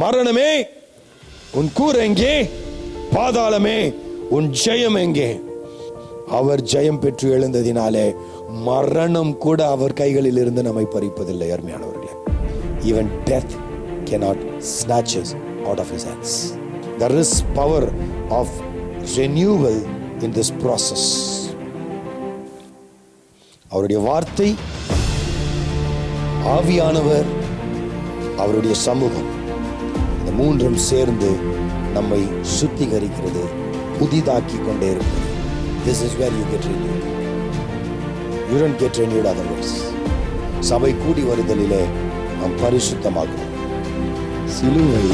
மரணமே உன் கூர் எங்கே? பாதாளமே உன் ஜெயம் எங்கே? அவர் ஜெயம் பெற்று எழுந்ததினாலே மரணம் கூட அவர் கைகளில் இருந்து நம்மை பறிப்பதில்லை. அருமையானவர்களே, even death cannot snatch us out of his hands. There is power of renewal in this process. அவருடைய வார்த்தை, ஆவியானவர், அவருடைய சமூகம், இந்த மூன்றும் சேர்ந்து நம்மை சுத்திகரிக்கிறது, புதிதாக்கி கொண்டே இருக்கிறது. This is where you get renewed. You don't get renewed otherwise. சபை கூடி வருதலிலே நாம் பரிசுத்தமாகிறோம். சிலுவை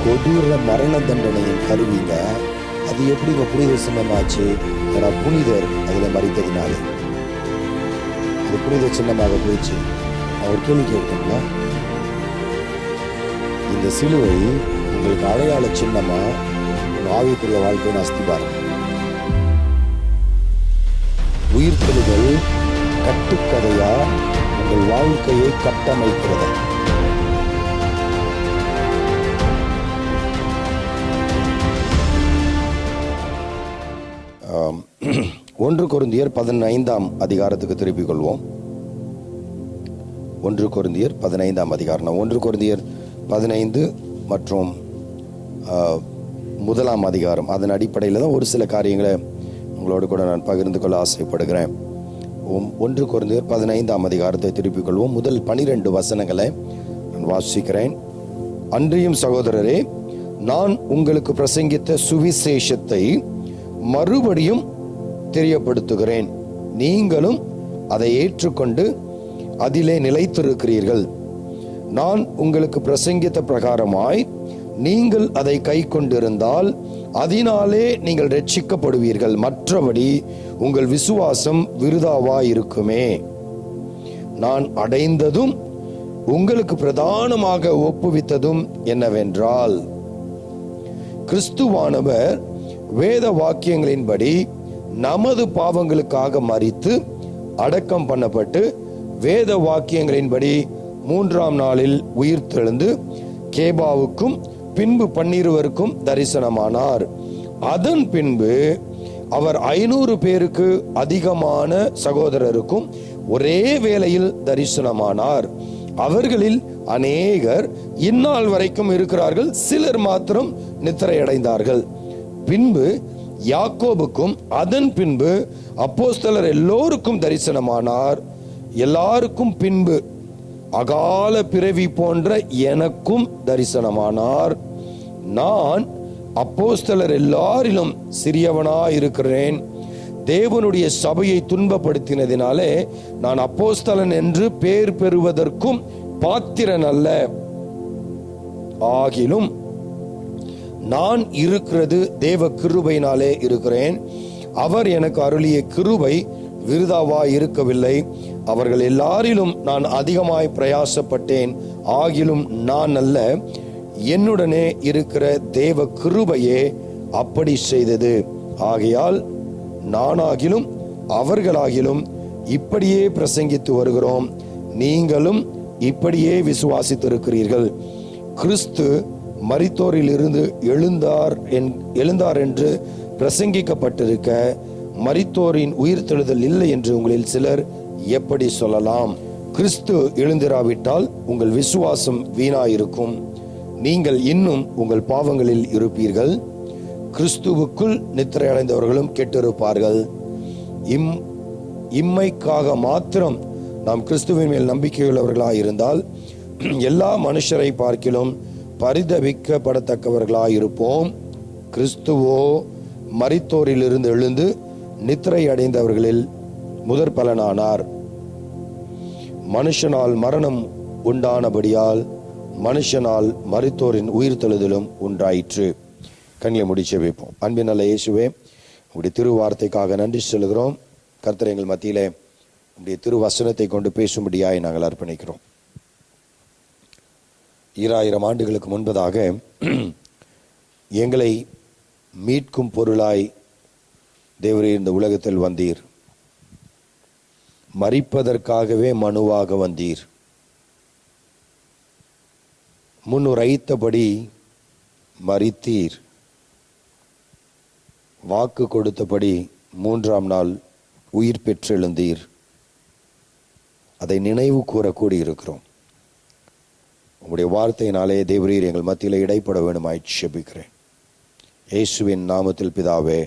கொடூர மரண தண்டனையின் கருவிங்க. அது எப்படி புனித சின்னமாச்சு? ஏன்னா புனிதர் அதில் மறித்ததினாலே அது புனித சின்னமாக போயிடுச்சு. அவர் கேள்வி கேட்கணும்னா, இந்த சிலுவை உங்களுக்கு அடையாள சின்னமா, ஆவிக்குரிய வாழ்க்கையின் அஸ்திபாரம்? உயிர்த்தெழுதல் கட்டுக்கதையா உங்கள் வாழ்க்கையை கட்டமைக்கிறதா? ஒன்று கொரிந்தியர் 15ஆம் அதிகாரத்துக்கு திருப்பிக் கொள்வோம். 1 கொரிந்தியர் 15ஆம் அதிகாரம். 1 கொரிந்தியர் 15 மற்றும் 1ஆம் அதிகாரம், அதன் அடிப்படையில் தான் ஒரு சில காரியங்களை உங்களோடு கூட நான் பகிர்ந்து கொள்ள ஆசைப்படுகிறேன். 1 கொரிந்தியர் 15ஆம் அதிகாரத்தை திருப்பிக் கொள்வோம். முதல் 12 வசனங்களை நான் வாசிக்கிறேன். அன்றியும் சகோதரரே, நான் உங்களுக்கு பிரசங்கித்த சுவிசேஷத்தை மறுபடியும் தெரியப்படுத்துகிறேன். நீங்களும் அதை ஏற்றுக்கொண்டு அதிலே நிலைத்திருக்கிறீர்கள். நான் உங்களுக்கு பிரசங்கித்த பிரகாரமாய் நீங்கள் அதை கை கொண்டிருந்தால் அதனாலே நீங்கள் ரட்சிக்கப்படுவீர்கள். மற்றபடி உங்கள் விசுவாசம் விருதாவாயிருக்குமே. நான் அடைந்ததும் உங்களுக்கு பிரதானமாக ஒப்புவித்ததும் என்னவென்றால், கிறிஸ்துவானவர் வேத வாக்கியங்களின்படி நமது பாவங்களுக்காக மரித்து அடக்கம் பண்ணப்பட்டு வேத வாக்கியங்களின்படி 3ஆம் நாளில் உயிர்த்தெழுந்து கேபாவுக்கும் பின்பு 12 தரிசனமானார். அதன் பின்பு அவர் 500 பேருக்கு அதிகமான சகோதரருக்கும் ஒரே வேளையில் தரிசனமானார். அவர்களில் அநேகர் இந்நாள் வரைக்கும் இருக்கிறார்கள், சிலர் மாத்திரம் நித்திரையடைந்தார்கள். பின்பு யாக்கோபுக்கும் அதன் பின்பு அப்போஸ்தலர் எல்லோருக்கும் தரிசனமானார். எல்லாருக்கும் பின்பு அகால பிறவி போன்ற எனக்கும் தரிசனமானார். நான் அப்போஸ்தலர் எல்லாரிலும் சிறியவனாயிருக்கிறேன். தேவனுடைய சபையை துன்பப்படுத்தினதினாலே நான் அப்போஸ்தலன் என்று பேர் பெறுவதற்கும் பாத்திரன் அல்ல. ஆகிலும் நான் இருக்கிறது தேவ கிருபையினாலே இருக்கிறேன். அவர் எனக்கு அருளிய கிருபை விருதாவாய் இருக்கவில்லை. அவர்கள் எல்லாரிலும் நான் அதிகமாய் பிரயாசப்பட்டேன். ஆகிலும் நான் அல்ல, என்னுடனே இருக்கிற தேவ கிருபையே அப்படி செய்தது. ஆகையால் நானாகிலும் அவர்களாகிலும் இப்படியே பிரசங்கித்து வருகிறோம். நீங்களும் இப்படியே விசுவாசித்திருக்கிறீர்கள். கிறிஸ்து மரித்தோரில் இருந்து எழுந்தார் என்று பிரசங்கிக்கப்பட்டிருக்க மரித்தோரின் உயிர்த்தெழுதல் இல்லை என்று உங்களில் சிலர் எப்படி சொல்லலாம்? கிறிஸ்து எழுந்திராவிட்டால் உங்கள் விசுவாசம் வீணாயிருக்கும். நீங்கள் இன்னும் உங்கள் பாவங்களில் இருப்பீர்கள். கிறிஸ்துவுக்குள் நித்திரை அடைந்தவர்களும் கெட்டிருப்பார்கள். இம்மைக்காக மாத்திரம் நாம் கிறிஸ்துவின் மேல் நம்பிக்கையுள்ளவர்களாய் இருந்தால் எல்லா மனுஷரை பார்க்கிலும் பரிதபிக்கப்படத்தக்கவர்களாயிருப்போம். கிறிஸ்துவோ மரித்தோரிலிருந்து எழுந்து நித்திரை அடைந்தவர்களில் முதற் பலனானார். மனுஷனால் மரணம் உண்டானபடியால் மனுஷனால் மரித்தோரின் உயிர்த்தெழுதலும் உண்டாயிற்று. கண்களை முடிச்சு வைப்போம். அன்பின் நல்ல இயேசுவே, உடைய திருவார்த்தைக்காக நன்றி சொல்கிறோம். கர்த்தர் எங்கள் மத்தியிலே உடைய திருவசனத்தை கொண்டு பேசும்படியாய் நாங்கள் அர்ப்பணிக்கிறோம். 2000 ஆண்டுகளுக்கு முன்பதாக எங்களை மீட்கும் பொருளாய் தேவரே இந்த உலகத்தில் வந்தீர். மரிப்பதற்காகவே மனுவாக வந்தீர். முன்னுரைத்தபடி மரித்தீர், வாக்கு கொடுத்தபடி 3ஆம் நாள் உயிர் பெற்றெழுந்தீர். அதை நினைவு கூறக்கூடி இருக்கிறோம். உங்களுடைய வார்த்தையினாலே தேவரீர் எங்கள் மத்தியில் இடைப்பட வேண்டுமாய் ஜெபிக்கிறேன். இயேசுவின் நாமத்தில் பிதாவே,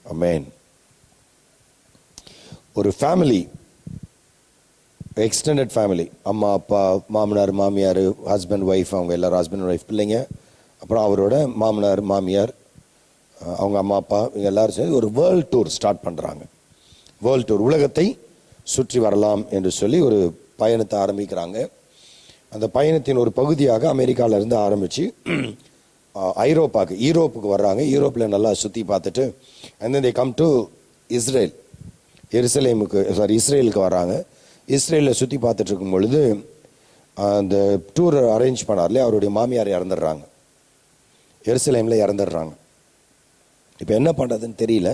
ஆமென். ஒரு ஃபேமிலி, எக்ஸ்டெண்டட் ஃபேமிலி, அம்மா அப்பா மாமனார் மாமியார், ஹஸ்பண்ட் ஒய்ஃப், அவங்க எல்லாரும் ஹஸ்பண்ட் ஒய்ஃப், பிள்ளைங்க, அப்புறம் அவரோட மாமனார் மாமியார், அவங்க அம்மா அப்பா, இவங்க எல்லாரும் சேர்ந்து ஒரு வேர்ல்ட் டூர் ஸ்டார்ட் பண்ணுறாங்க. வேர்ல்ட் டூர், உலகத்தை சுற்றி வரலாம் என்று சொல்லி ஒரு பயணத்தை ஆரம்பிக்கிறாங்க. அந்த பயணத்தின் ஒரு பகுதியாக அமெரிக்காவிலேருந்து ஆரம்பித்து ஈரோப்புக்கு வர்றாங்க. ஈரோப்பில் நல்லா சுற்றி பார்த்துட்டு and then they come to Israel, இஸ்ரேலுக்கு வராங்க. இஸ்ரேலில் சுற்றி பார்த்துட்டு இருக்கும் பொழுது அந்த டூர் அரேஞ்ச் பண்ணார்லே அவருடைய மாமியார் இறந்துடுறாங்க, எருசலேமில் இறந்துடுறாங்க. இப்போ என்ன பண்ணுறதுன்னு தெரியல,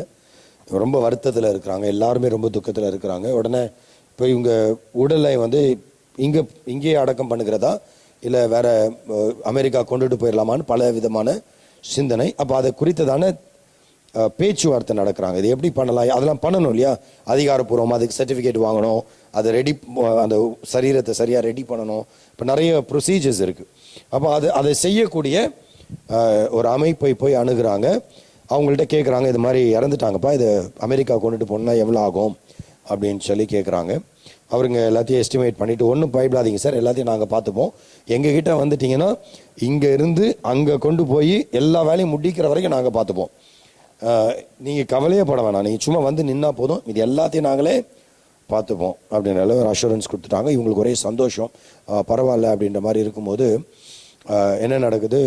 ரொம்ப வருத்தத்தில் இருக்கிறாங்க, எல்லாருமே ரொம்ப துக்கத்தில் இருக்கிறாங்க. உடனே இப்போ இவங்க உடலை இங்கேயே அடக்கம் பண்ணுகிறதா இல்லை வேற அமெரிக்கா கொண்டுட்டு போயிடலாமான்னு பல விதமான சிந்தனை. அப்போ அதை குறித்ததான பேச்சுவார்த்தை நடக்கிறாங்க. இது எப்படி பண்ணலாம், அதெல்லாம் பண்ணணும் இல்லையா, அதிகாரப்பூர்வமாக அதுக்கு சர்டிஃபிகேட் வாங்கணும், அதை அந்த சரீரத்தை சரியாக ரெடி பண்ணணும். இப்போ நிறைய ப்ரொசீஜர்ஸ் இருக்குது. அப்போ அதை செய்யக்கூடிய ஒரு அமைப்பை போய் அணுகிறாங்க. அவங்கள்ட்ட கேட்குறாங்க, இது மாதிரி இறந்துட்டாங்கப்பா, இது அமெரிக்கா கொண்டுட்டு போனா எவ்வளோ ஆகும் அப்படின்னு சொல்லி கேட்குறாங்க. அவருங்க எல்லாத்தையும் எஸ்டிமேட் பண்ணிவிட்டு, ஒன்றும் பயப்படாதீங்க சார், எல்லாத்தையும் நாங்கள் பார்த்துப்போம், எங்ககிட்ட வந்துட்டிங்கன்னா இங்கே இருந்து அங்கே கொண்டு போய் எல்லா வேலையும் முடிக்கிற வரைக்கும் நாங்கள் பார்த்துப்போம், நீங்கள் கவலையே பட வேணாம், நீங்கள் சும்மா வந்து நின்னா போதும், இது எல்லாத்தையும் நாங்களே பார்த்துப்போம் அப்படின்னால ஒரு அஷூரன்ஸ் கொடுத்துட்டாங்க. இவங்களுக்கு ஒரே சந்தோஷம், பரவாயில்ல அப்படின்ற மாதிரி இருக்கும்போது என்ன நடக்குது,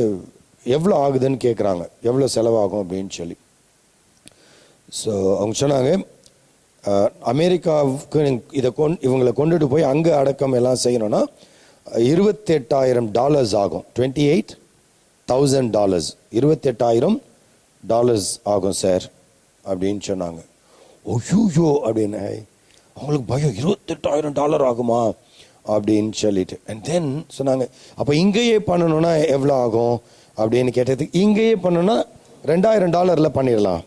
எவ்வளோ ஆகுதுன்னு கேட்குறாங்க, எவ்வளோ செலவாகும் அப்படின்னு சொல்லி. ஸோ அவங்க சொன்னாங்க, அமெரிக்காவுக்கு இவங்களை கொண்டுட்டு போய் அங்கே அடக்கம் எல்லாம் செய்யணும்னா $28,000 ஆகும். $28,000 $28,000 ஆகும் சார் அப்படின்னு சொன்னாங்க. ஓய்யோ அப்படின்னு அவங்களுக்கு பயம், $28,000 ஆகுமா அப்படின்னு சொல்லிட்டு. அண்ட் தென் சொன்னாங்க, அப்போ இங்கேயே பண்ணணும்னா எவ்வளோ ஆகும் அப்படின்னு கேட்டதுக்கு, இங்கேயே பண்ணணும்னா $2,000 பண்ணிடலாம்.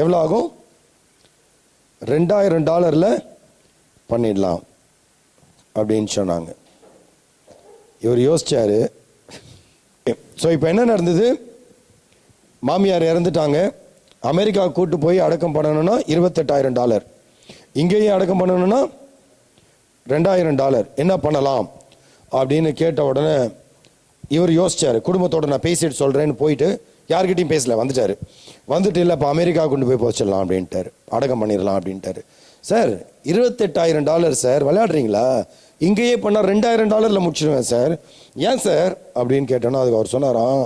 எவ்வளோ ஆகும், $2,000 பண்ணிடலாம் அப்படின்னு சொன்னாங்க. இவர் யோசிச்சாரு. ஸோ இப்போ என்ன நடந்தது, மாமியார் இறந்துட்டாங்க, அமெரிக்கா கூட்டு போய் அடக்கம் பண்ணணும்னா $28,000, இங்கேயே அடக்கம் பண்ணணும்னா $2,000, என்ன பண்ணலாம் அப்படின்னு கேட்ட உடனே இவர் யோசிச்சாரு. குடும்பத்தோட நான் பேசிட்டு சொல்றேன்னு போயிட்டு யார்கிட்டையும் பேசல, வந்துட்டு இல்லை இப்போ அமெரிக்கா கொண்டு போய் போச்சிடலாம் அப்படின்ட்டாரு, அடக்கம் பண்ணிடலாம் அப்படின்ட்டாரு. சார் $28,000 சார், விளையாடுறீங்களா, இங்கேயே பண்ணால் $2,000 முடிச்சிடுவேன் சார், ஏன் சார் அப்படின்னு கேட்டோன்னா அதுக்கு அவர் சொன்னாராம்,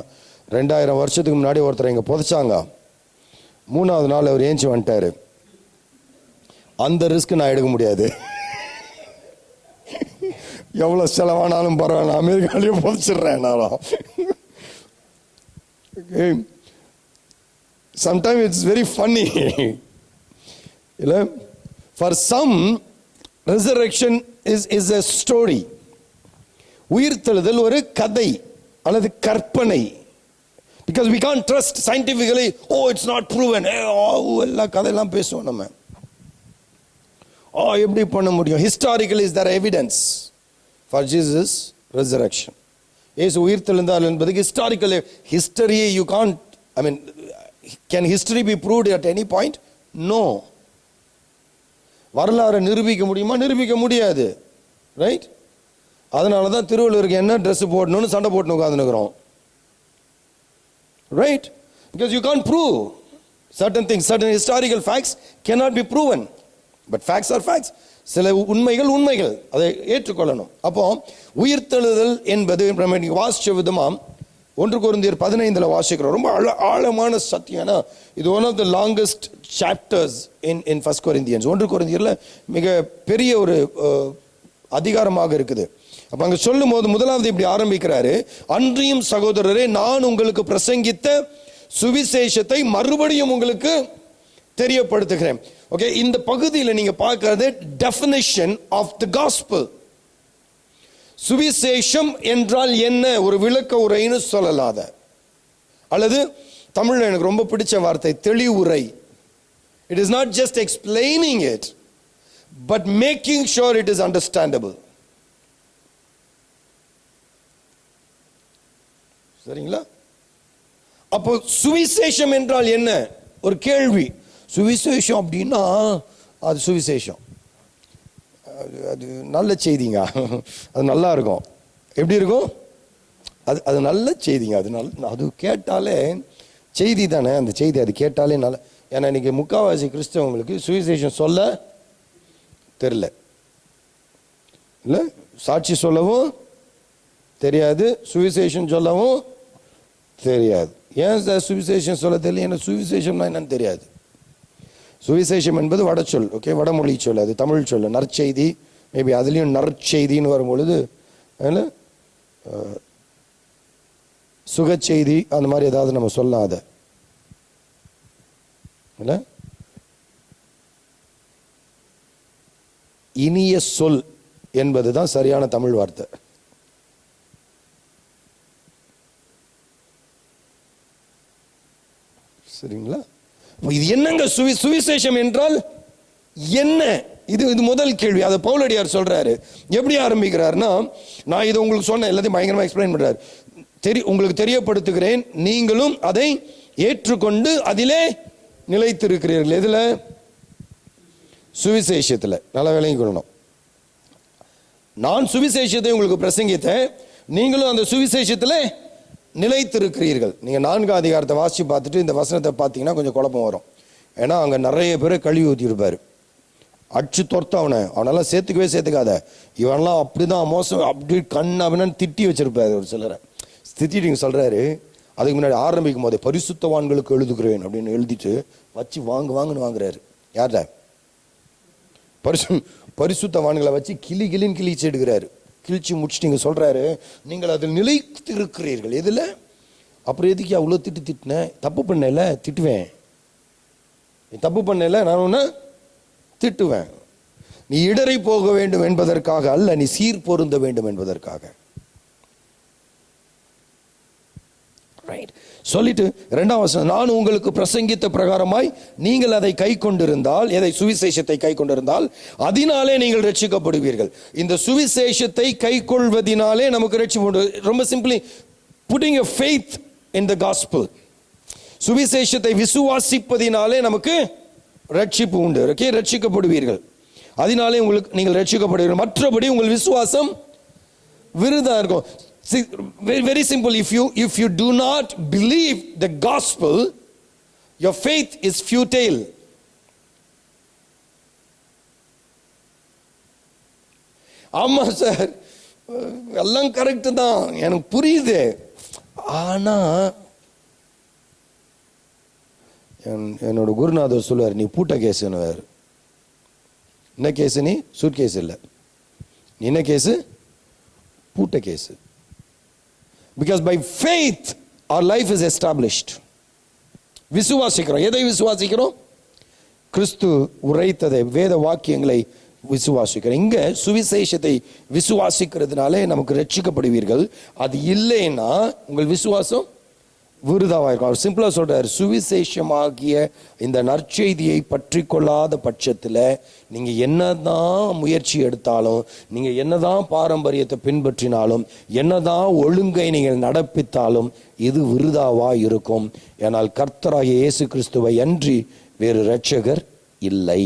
2000 வருஷத்துக்கு முன்னாடி ஒருத்தர் இங்கே புதைச்சாங்க, 3ஆவது நாள் அவர் ஏஞ்சி வந்துட்டாரு, அந்த ரிஸ்க் நான் எடுக்க முடியாது, எவ்வளோ செலவானாலும் பரவாயில்ல, அமெரிக்காலேயும் புதைச்சிடுறேன் நானும். Okay. Sometimes it's very funny. For some, resurrection is a story. உயிர்த்தெழுதல் ஒரு கதை அல்லது கற்பனை. Because we can't trust scientifically, oh it's not proven, எல்லா கதையெல்லாம் பேசுவோம் நம்ம. எப்படி பண்ண முடியும், historically is there evidence for Jesus resurrection. இயேசு உயிர்த்தெழுந்தார் என்பதுக்கு historical history, you can't, I mean, can history be proved at any point? No. வரலாறு நிரூபிக்க முடியுமா? நிரூபிக்க முடியாது, ரைட்? அதனால தான் திருவள்ளுவருக்கு என்ன ட்ரெஸ் போடணும்னு சண்டை போட்டு உட்காந்துருக்கிறோம், right? Because you can't prove certain things, certain historical facts cannot be proven, but facts are facts. சில உண்மைகள் அதை ஏற்றுக்கொள்ளணும். அப்போ உயிர்த்தெழுதல் என்பது நம்ம வாசிச்ச விதமா 1 கொரிந்தியர் 15 வாசிக்கிறோம். ரொம்ப ஆழமான சத்தியம். இது one of the longest chapters in First Corinthians. 1 கொரிந்தியர்ல மிக பெரிய ஒரு அதிகாரமாக இருக்குது. அப்ப அங்க சொல்லும் போது முதலாவது இப்படி ஆரம்பிக்கிறாரு, அன்றியும் சகோதரரே நான் உங்களுக்கு பிரசங்கித்த சுவிசேஷத்தை மறுபடியும் உங்களுக்கு தெரியப்படுத்துகிறேன். ஓகே, இந்த பகுதியில் நீங்க பார்க்கிறது டெஃபினிஷன் ஆஃப் தி காஸ்பல். சுவிசேஷம் என்றால் என்ன ஒரு விளக்க உரைன்னு சொல்லலாத, அல்லது தமிழ்ல எனக்கு ரொம்ப பிடிச்ச வார்த்தை தெளிவுரை. It is not just explaining it, but making sure it is understandable. சரிங்களா? அப்போ சுவிசேஷம் என்றால் என்ன ஒரு கேள்வி. சுவிசேஷம் அப்படின்னா அது சுவிசேஷம், அது நல்ல செய்திங்க, அது நல்லா இருக்கும். எப்படி இருக்கும்? அது நல்ல செய்திங்க, அது கேட்டாலே செய்தி தானே, அந்த செய்தி அது கேட்டாலே நல்ல. ஏன்னா இன்னைக்கு முக்காவாசி கிறிஸ்தவங்களுக்கு சுவிசேஷம் சொல்ல தெரியல, இல்லை சாட்சி சொல்லவும் தெரியாது, சுவிசேஷம் சொல்லவும் தெரியாது. ஏன் சார் சுவிசேஷம் சொல்ல தெரியல? ஏன்னா சுவிசேஷம்னா என்னன்னு தெரியாது. சுவிசேஷம் என்பது வடச்சொல், ஓகே, வடமொழி சொல், அது தமிழ் சொல். நற்செய்தி, மேபி அதுலேயும் நற்செய்தின்னு வரும்பொழுது சுகச்செய்தி அந்த மாதிரி ஏதாவது நம்ம சொல்லலாம். அதை இல்லை இனிய சொல் என்பதுதான் சரியான தமிழ் வார்த்தை. சரிங்களா? இது என்னங்க சுவிசேஷம் என்றால் என்ன? இது முதல் கேள்வி. அதை பவுலடியார் சொல்றாரு. எப்படி ஆரம்பிக்கிறாருன்னா, நான் இதை உங்களுக்கு சொன்ன எல்லாத்தையும் பயங்கரமா எக்ஸ்பிளைன் பண்றாரு. உங்களுக்கு தெரியப்படுத்துகிறேன், நீங்களும் அதை ஏற்றுக்கொண்டு அதிலே நிலைத்திருக்கிறீர்கள். எதுல? சுவிசேஷத்துல. நல்ல விளங்கிக் கொள்ளணும். நான் சுவிசேஷத்தை உங்களுக்கு பிரசங்கித்தேன், நீங்களும் அந்த சுவிசேஷத்துல நிலைத்திருக்கிறீர்கள். நீங்க 4ஆம் அதிகாரத்தை வாசிச்சு பார்த்துட்டு இந்த வசனத்தை பார்த்தீங்கன்னா கொஞ்சம் குழப்பம் வரும். ஏன்னா அங்க நிறைய பேரை கழுவி ஊற்றி இருப்பாரு, அடிச்சு தொர்த்த அவனெல்லாம் சேர்த்துக்காத, இவனெல்லாம் அப்படிதான் மோசம், அப்படி கண் அப்படின்னு திட்டி வச்சிருப்பாரு. ஒரு சிலரை திட்டிட்டு சொல்றாரு. அதுக்கு முன்னாடி ஆரம்பிக்கும் போதே பரிசுத்தவான்களுக்கு எழுதுகிறேன் அப்படின்னு எழுதிட்டு வச்சு வாங்குன்னு வாங்குறாரு. யார்ட? பரிசுத்தவான்களை வச்சு கிளின்னு கிழிச்சு எடுக்கிறாரு. கிழிச்சு முடிச்சுட்டு சொல்றாரு, நீங்கள் அதில் நிலைத்து இருக்கிறீர்கள். எதுல? அப்புறம் எதுக்கு அவ்வளோ திட்டினேன்? தப்பு பண்ணல திட்டுவேன், தப்பு பண்ணல நான் ஒன்று திட்டுவேன். நீ இடரை போக வேண்டும் என்பதற்காக அல்ல, நீ சீர் பொருந்த வேண்டும் என்பதற்காக. சொல்லிட்டு 2ஆம் வசனம், நான் உங்களுக்கு பிரசங்கித்த பிரகாரமாய் நீங்கள் அதை கை கொண்டிருந்தால், எதை? சுவிசேஷத்தை கை கொண்டிருந்தால் அதனாலே நீங்கள் ரட்சிக்கப்படுவீர்கள். இந்த சுவிசேஷத்தை கை கொள்வதினாலே நமக்கு ரட்சிப்பு. ரொம்ப simply, pudding a faith in the gospel. சுவிசேஷத்தை விசுவாசிப்பதினாலே நமக்கு ரட்சிப்பு உண்டு. ஓகே, ரட்சிக்கப்படுவீர்கள். அதனாலே உங்களுக்கு நீங்கள் ரட்சிக்கப்படுவீர்கள். மற்றபடி உங்கள் விசுவாசம் விருதா இருக்கும். See, very simple. If you do not believe the gospel, your faith is futile. ஆமா சார், எல்லாம் கரெக்ட் தான், எனக்கு புரியுது. ஆனா என்னோட குருநாதர் சொல்லுவார், நீ பூட்ட கேசுன்னு. என்ன கேஸ்? நீ சூட் கேஸ் இல்லை, நீ என்ன கேஸு? பூட்ட case. Because by faith our life is established. விசுவாசிக்கிறோம். எதை விசுவாசிக்கிறோம்? கிறிஸ்து உரைத்ததை, வேத வாக்கியங்களை விசுவாசிக்கிறோம். இங்க சுவிசேஷத்தை விசுவாசிக்கிறதுனாலே நமக்கு ரட்சிக்கப்படுவீர்கள். அது இல்லைன்னா உங்கள் விசுவாசம் விருதாவாக இருக்கும். அவர் சிம்பிளா சொல்றாரு, சுவிசேஷமாகிய இந்த நற்செய்தியை பற்றி கொள்ளாத பட்சத்தில் நீங்க என்னதான் முயற்சி எடுத்தாலும், நீங்க என்னதான் பாரம்பரியத்தை பின்பற்றினாலும், என்னதான் ஒழுங்கை நீங்கள் நடப்பித்தாலும் இது விருதாவா இருக்கும். ஏனால் கர்த்தராகிய இயேசு கிறிஸ்துவை அன்றி வேறு இரட்சகர் இல்லை.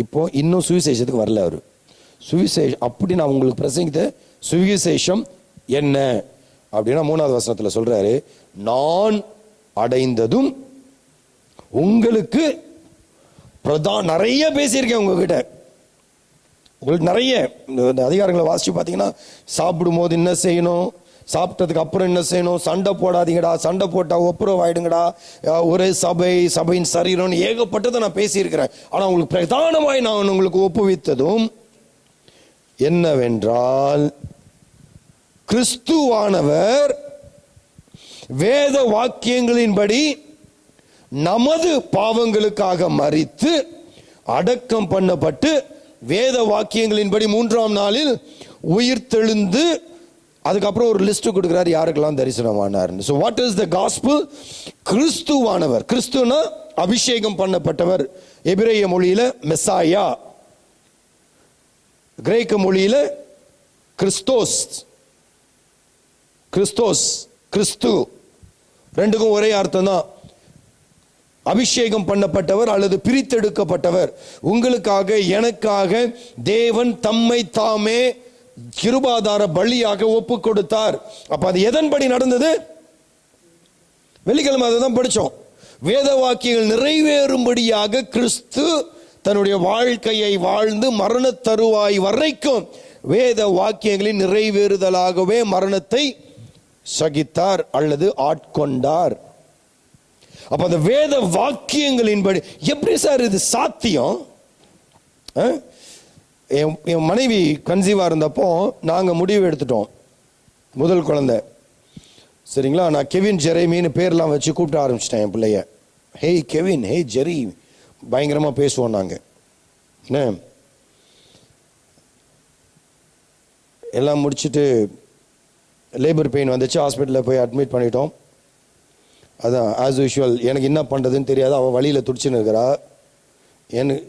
இப்போ இன்னும் சுவிசேஷத்துக்கு வரல அவரு. சுவிசேஷம் அப்படி நான் உங்களுக்கு பிரசங்கித்த சுவிசேஷம் என்ன அப்படின்னா 3ஆவது வசனத்துல சொல்றாரு, நான் அடைந்ததும் உங்களுக்கு நிறைய பேசியிருக்கேன் உங்ககிட்ட. உங்களுக்கு நிறைய அதிகாரங்களை வாசிச்சு பார்த்தீங்கன்னா, சாப்பிடும் போது என்ன செய்யணும், சாப்பிட்டதுக்கு அப்புறம் என்ன செய்யணும், சண்டை போடாதீங்கடா, சண்டை போட்டா ஒப்புரவு ஆயிடுங்கடா, ஒரே சபையின் சரீரம்னு ஏகப்பட்டதை நான் பேசியிருக்கிறேன். ஆனால் உங்களுக்கு பிரதானமாய் நான் உங்களுக்கு ஒப்புவித்ததும் என்னவென்றால், கிறிஸ்துவானவர் வேத வாக்கியங்களின்படி நமது பாவங்களுக்காக மரித்து அடக்கம் பண்ணப்பட்டு வேத வாக்கியங்களின்படி 3ஆம் நாளில் உயிர்த்தெழுந்து அதுக்கப்புறம் ஒரு லிஸ்ட் கொடுக்குறாரு யாருக்கெல்லாம் தரிசனமானார்னு. So what is the gospel? கிறிஸ்துவானவர். கிறிஸ்துனா அபிஷேகம் பண்ணப்பட்டவர். எபிரேய மொழியில மெசாயா, கிரேக்க மொழியில கிறிஸ்தோஸ். கிறிஸ்தோஸ், கிறிஸ்து, ரெண்டுக்கும் ஒரே அர்த்தம் தான். அபிஷேகம் பண்ணப்பட்டவர் அல்லது பிரித்தெடுக்கப்பட்டவர். உங்களுக்காக எனக்காக தேவன் தம்மை தாமே கிருபாதார பலியாக ஒப்பு கொடுத்தார். அப்ப அது எதன்படி நடந்தது? வெள்ளிக்கிழமை அதுதான் படிச்சோம். வேத வாக்கியங்கள் நிறைவேறும்படியாக கிறிஸ்து தன்னுடைய வாழ்க்கையை வாழ்ந்து மரண தருவாய் வரைக்கும் வேத வாக்கியங்களின் நிறைவேறுதலாகவே மரணத்தை சகித்தார் அல்லது ஆட்கொண்டார். அப்ப அந்த வேத வாக்கியங்களின்படி எப்படி சார் இது சாத்தியம்? என் மனைவி கன்சீவா இருந்தப்போ நாங்க முடிவு எடுத்துட்டோம், முதல் குழந்தை சரிங்களா. நான் கெவின் ஜெரேமின்னு பேர்லாம் வச்சு கூப்பிட ஆரம்பிச்சிட்டேன் என் பிள்ளைய. ஹேய் கெவின், ஹே ஜெரி, பயங்கரமா பேசுவோம் நாங்க. என்ன எல்லாம் முடிச்சுட்டு லேபர் பெயின் வந்துச்சு, ஹாஸ்பிட்டலில் போய் அட்மிட் பண்ணிட்டோம். அதான் ஆஸ் யூஷுவல், எனக்கு என்ன பண்ணுறதுன்னு தெரியாது. அவள் வழியில் துடிச்சுன்னு இருக்கிறா. எனக்கு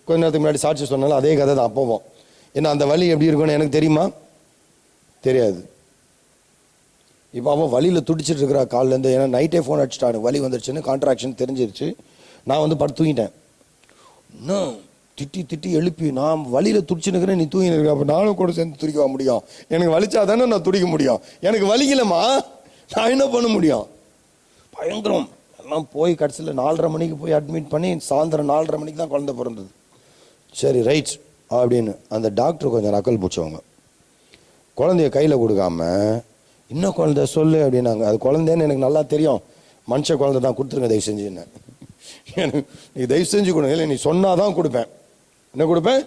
கொஞ்ச நேரத்துக்கு முன்னாடி சாட்சி சொன்னாலும் அதே கதை தான் அப்போவும். ஏன்னா அந்த வலி எப்படி இருக்குன்னு எனக்கு தெரியுமா? தெரியாது. இப்போ அவன் வழியில் துடிச்சிட்டு இருக்கிறா காலிலேருந்து. ஏன்னா நைட்டே ஃபோன் அடிச்சுட்டான், வலி வந்துருச்சுன்னு, கான்ட்ராக்ஷன் தெரிஞ்சிருச்சு. நான் வந்து படுத்து தூங்கிட்டேன். இன்னும் திட்டி திட்டி எழுப்பி, நான் வழியில் துடிச்சுன்னு இருக்கிறேன், நீ தூங்கின்னு இருக்க, அப்போ நானும் கூட சேர்ந்து துடிக்க முடியும். எனக்கு வலிச்சா தானே நான் துடிக்க முடியும். எனக்கு வலிக்கலம்மா, நான் என்ன பண்ண முடியும்? பயங்கரம். எல்லாம் போய் கடைசியில் 4:30 மணிக்கு போய் அட்மிட் பண்ணி சாயந்தரம் 4:30 மணிக்கு தான் குழந்தை பிறந்தது. சரி ரைட் அப்படின்னு அந்த டாக்டர் கொஞ்சம் நக்கல் பூச்சவங்க. குழந்தைய கையில் கொடுக்காம இன்னும் குழந்தை சொல்லு அப்படின்னாங்க. அது குழந்தைன்னு எனக்கு நல்லா தெரியும். மனுஷ குழந்தை தான், கொடுத்துருங்க தயவு செஞ்சு. என்ன நீ தயவு செஞ்சு கொடுங்க. இல்லை நீ சொன்னாதான் கொடுப்பேன். என்ன கொடுப்பேன்?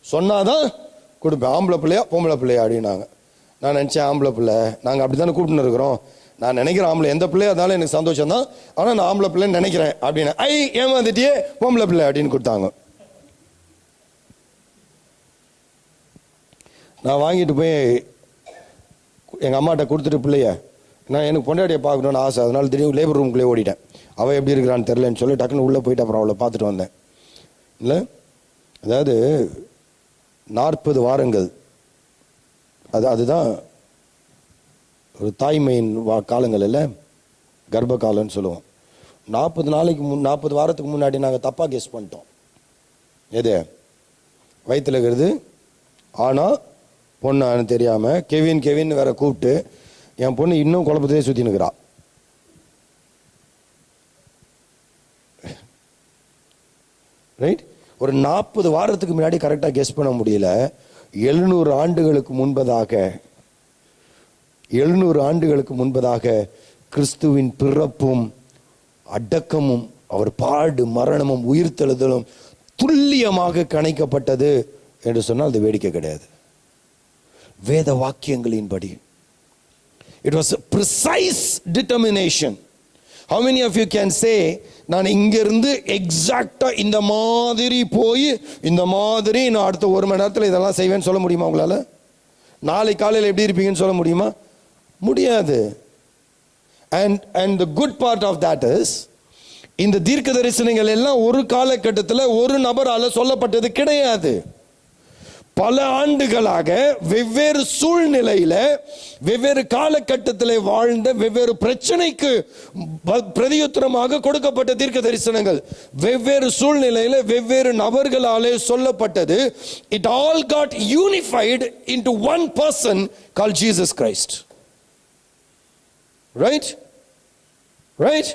சொன்னாதான் கொடுப்பேன். ஆம்பளை பிள்ளையா பொம்பளை பிள்ளையா அப்படின்னாங்க. நான் நினச்சேன் ஆம்பளை பிள்ளை, நாங்கள் அப்படி தானே கூப்பிட்டுன்னு இருக்கிறோம். நான் நினைக்கிறேன் ஆம்பளை, எந்த பிள்ளையா இருந்தாலும் எனக்கு சந்தோஷம் தான், ஆனால் நான் ஆம்பளை பிள்ளைன்னு நினைக்கிறேன் அப்படின்னு. ஐ ஏமாந்துட்டியே பொம்பளை பிள்ளை அப்படின்னு கொடுத்தாங்க. நான் வாங்கிட்டு போய் எங்கள் அம்மாட்ட கொடுத்துட்டு பிள்ளைய, நான் எனக்கு பொண்டாட்டியை பார்க்கணுன்னு ஆசை, அதனால திடீர்னு லேபர் ரூம்குள்ளே ஓடிட்டேன். அவள் எப்படி இருக்கிறான்னு தெரிலன்னு சொல்லி டக்குன்னு உள்ளே போயிட்டு அப்புறம் அவளை பார்த்துட்டு வந்தேன். இல்லை அதாவது 40 வாரங்கள் அதுதான் ஒரு தாய்மையின் காலங்கள் இல்லை, கர்ப்ப காலம்னு சொல்லுவோம். 40 வாரத்துக்கு முன்னாடி நாங்கள் தப்பாக கெஸ் பண்ணிட்டோம். எது வயிற்றுல இருக்கிறது ஆனா பொண்ணான்னு தெரியாமல் கெவின் கெவின் வேற கூப்பிட்டு என் பொண்ணு இன்னும் குழப்பத்தையே சுற்றினுக்கிறா. ரைட், ஒரு 40 வாரத்துக்கு முன்னாடி கரெக்டாக கெஸ் பண்ண முடியல. 700 ஆண்டுகளுக்கு முன்பதாக கிறிஸ்துவின் பிறப்பும் அடக்கமும் அவர் பாடு மரணமும் உயிர்த்தெழுதலும் துல்லியமாக கணிக்கப்பட்டது என்று சொன்னால் அது வேடிக்கை கிடையாது. வேத வாக்கியங்களின்படி it was a precise determination. How many of you can say நான் இங்கிருந்து எக்ஸாக்டா இந்த மாதிரி போய் இந்த மாதிரி நான் அடுத்த 1 மணி நேரத்தில் இதெல்லாம் செய்வேன்னு சொல்ல முடியுமா உங்களால? நாளை காலையில் எப்படி இருப்பீங்கன்னு சொல்ல முடியுமா? முடியாது. and the good part of that is இந்த தீர்க்க தரிசனங்கள் எல்லாம் ஒரு காலகட்டத்தில் ஒரு நபரால சொல்லப்பட்டது கிடையாது. பல ஆண்டுகளாக வெவ்வேறு சூழ்நிலையில வெவ்வேறு காலகட்டத்தில் வாழ்ந்த வெவ்வேறு பிரச்சனைக்கு பிரதியுத்தரமாக கொடுக்கப்பட்ட தீர்க்க தரிசனங்கள் வெவ்வேறு சூழ்நிலையில வெவ்வேறு நபர்களாலே சொல்லப்பட்டது. It all got unified into one person called Jesus Christ. Right?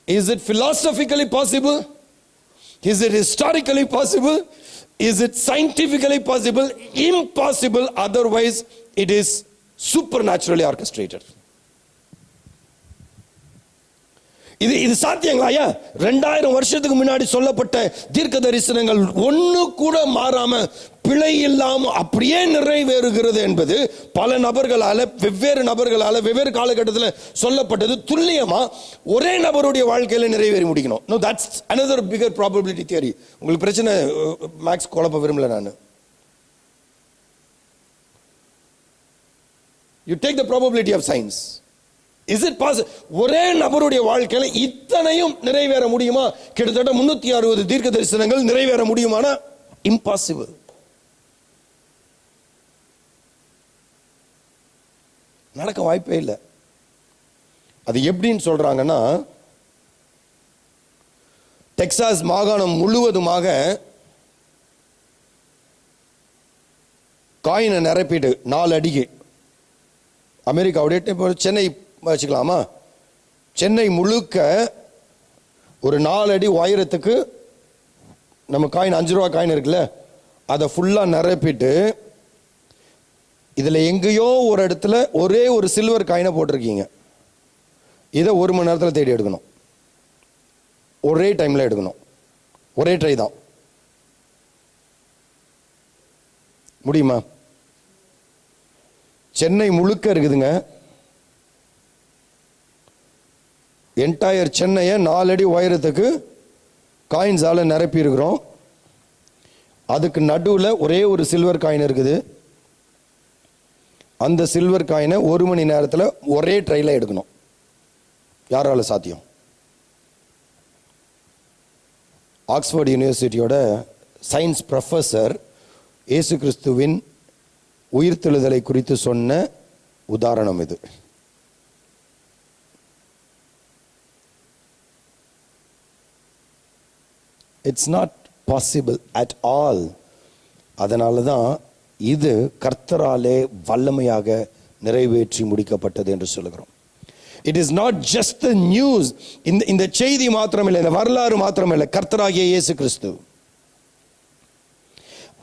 Is it philosophically possible? Is it historically possible? Is it scientifically possible? Impossible. Otherwise, it is supernaturally orchestrated. இது சாத்தியங்களா? 2000 வருஷத்துக்கு முன்னாடி சொல்லப்பட்ட தீர்க்க தரிசனங்கள் ஒண்ணு கூட மாறாம பிழை இல்லாம அப்படியே நிறைவேறுகிறது என்பது பல நபர்களால வெவ்வேறு காலகட்டத்தில் சொல்லப்பட்டது துல்லியமா ஒரே நபருடைய வாழ்க்கையில நிறைவேறி முடிக்கணும். No, that's another bigger probability theory. உங்களுக்கு பிரச்சனை மேக்ஸ் குழப்ப விரும்பல நான். You take the probability of science. Is it possible? ஒரே நபருடைய வாழ்க்கையில இத்தனையும் நிறைவேற முடியுமா? கிட்டத்தட்ட 360 தீர்க்க தரிசனங்கள் நிறைவேற முடியுமானா இம்பாசிபிள். நடக்க வாய்ப்பே இல்லை. அது எப்படின்னு சொல்றாங்கன்னா, டெக்சாஸ் மாகாணம் முழுவதுமாக காயினை நிரப்பிட்டு 4 அடிக்கு, அமெரிக்காவுடைய இப்போ சென்னை வச்சுக்கலாமா, சென்னை முழுக்க ஒரு 4 அடி உயரத்துக்கு நம்ம காயின் 5 ரூபா காயின் இருக்குல்ல, அதை ஃபுல்லாக நிரப்பிட்டு இதில் எங்கேயோ ஒரு இடத்துல ஒரே ஒரு சில்வர் காயினை போட்டிருக்கீங்க. இதை 1 மணி நேரத்தில் தேடி எடுக்கணும். ஒரே டைமில் எடுக்கணும். ஒரே ட்ரை தான். முடியுமா? சென்னை முழுக்க இருக்குதுங்க. என்டையர் சென்னையை 4 அடி உயரத்துக்கு காயின்ஸால நிரப்பி இருக்கிறோம். அதுக்கு நடுவில் ஒரே ஒரு சில்வர் காயின் இருக்குது. அந்த சில்வர் காயினை 1 மணி நேரத்தில் ஒரே ட்ரைல எடுக்கணும். யாரால சாத்தியம்? ஆக்ஸ்போர்ட் யூனிவர்சிட்டியோட சயின்ஸ் ப்ரொஃபஸர் இயேசு கிறிஸ்துவின் உயிர்த்தெழுதலை குறித்து சொன்ன உதாரணம் இது. It's not possible at all. அதனால தான் இது கர்த்தராலே வல்லமையாக நிறைவேற்றி முடிக்கப்பட்டது என்று சொல்லுகிறோம். It is not just the news. இந்த செய்தி மாத்திரமில்லை, இந்த வரலாறு மாத்திரமில்லை, கர்த்தராகிய இயேசு கிறிஸ்து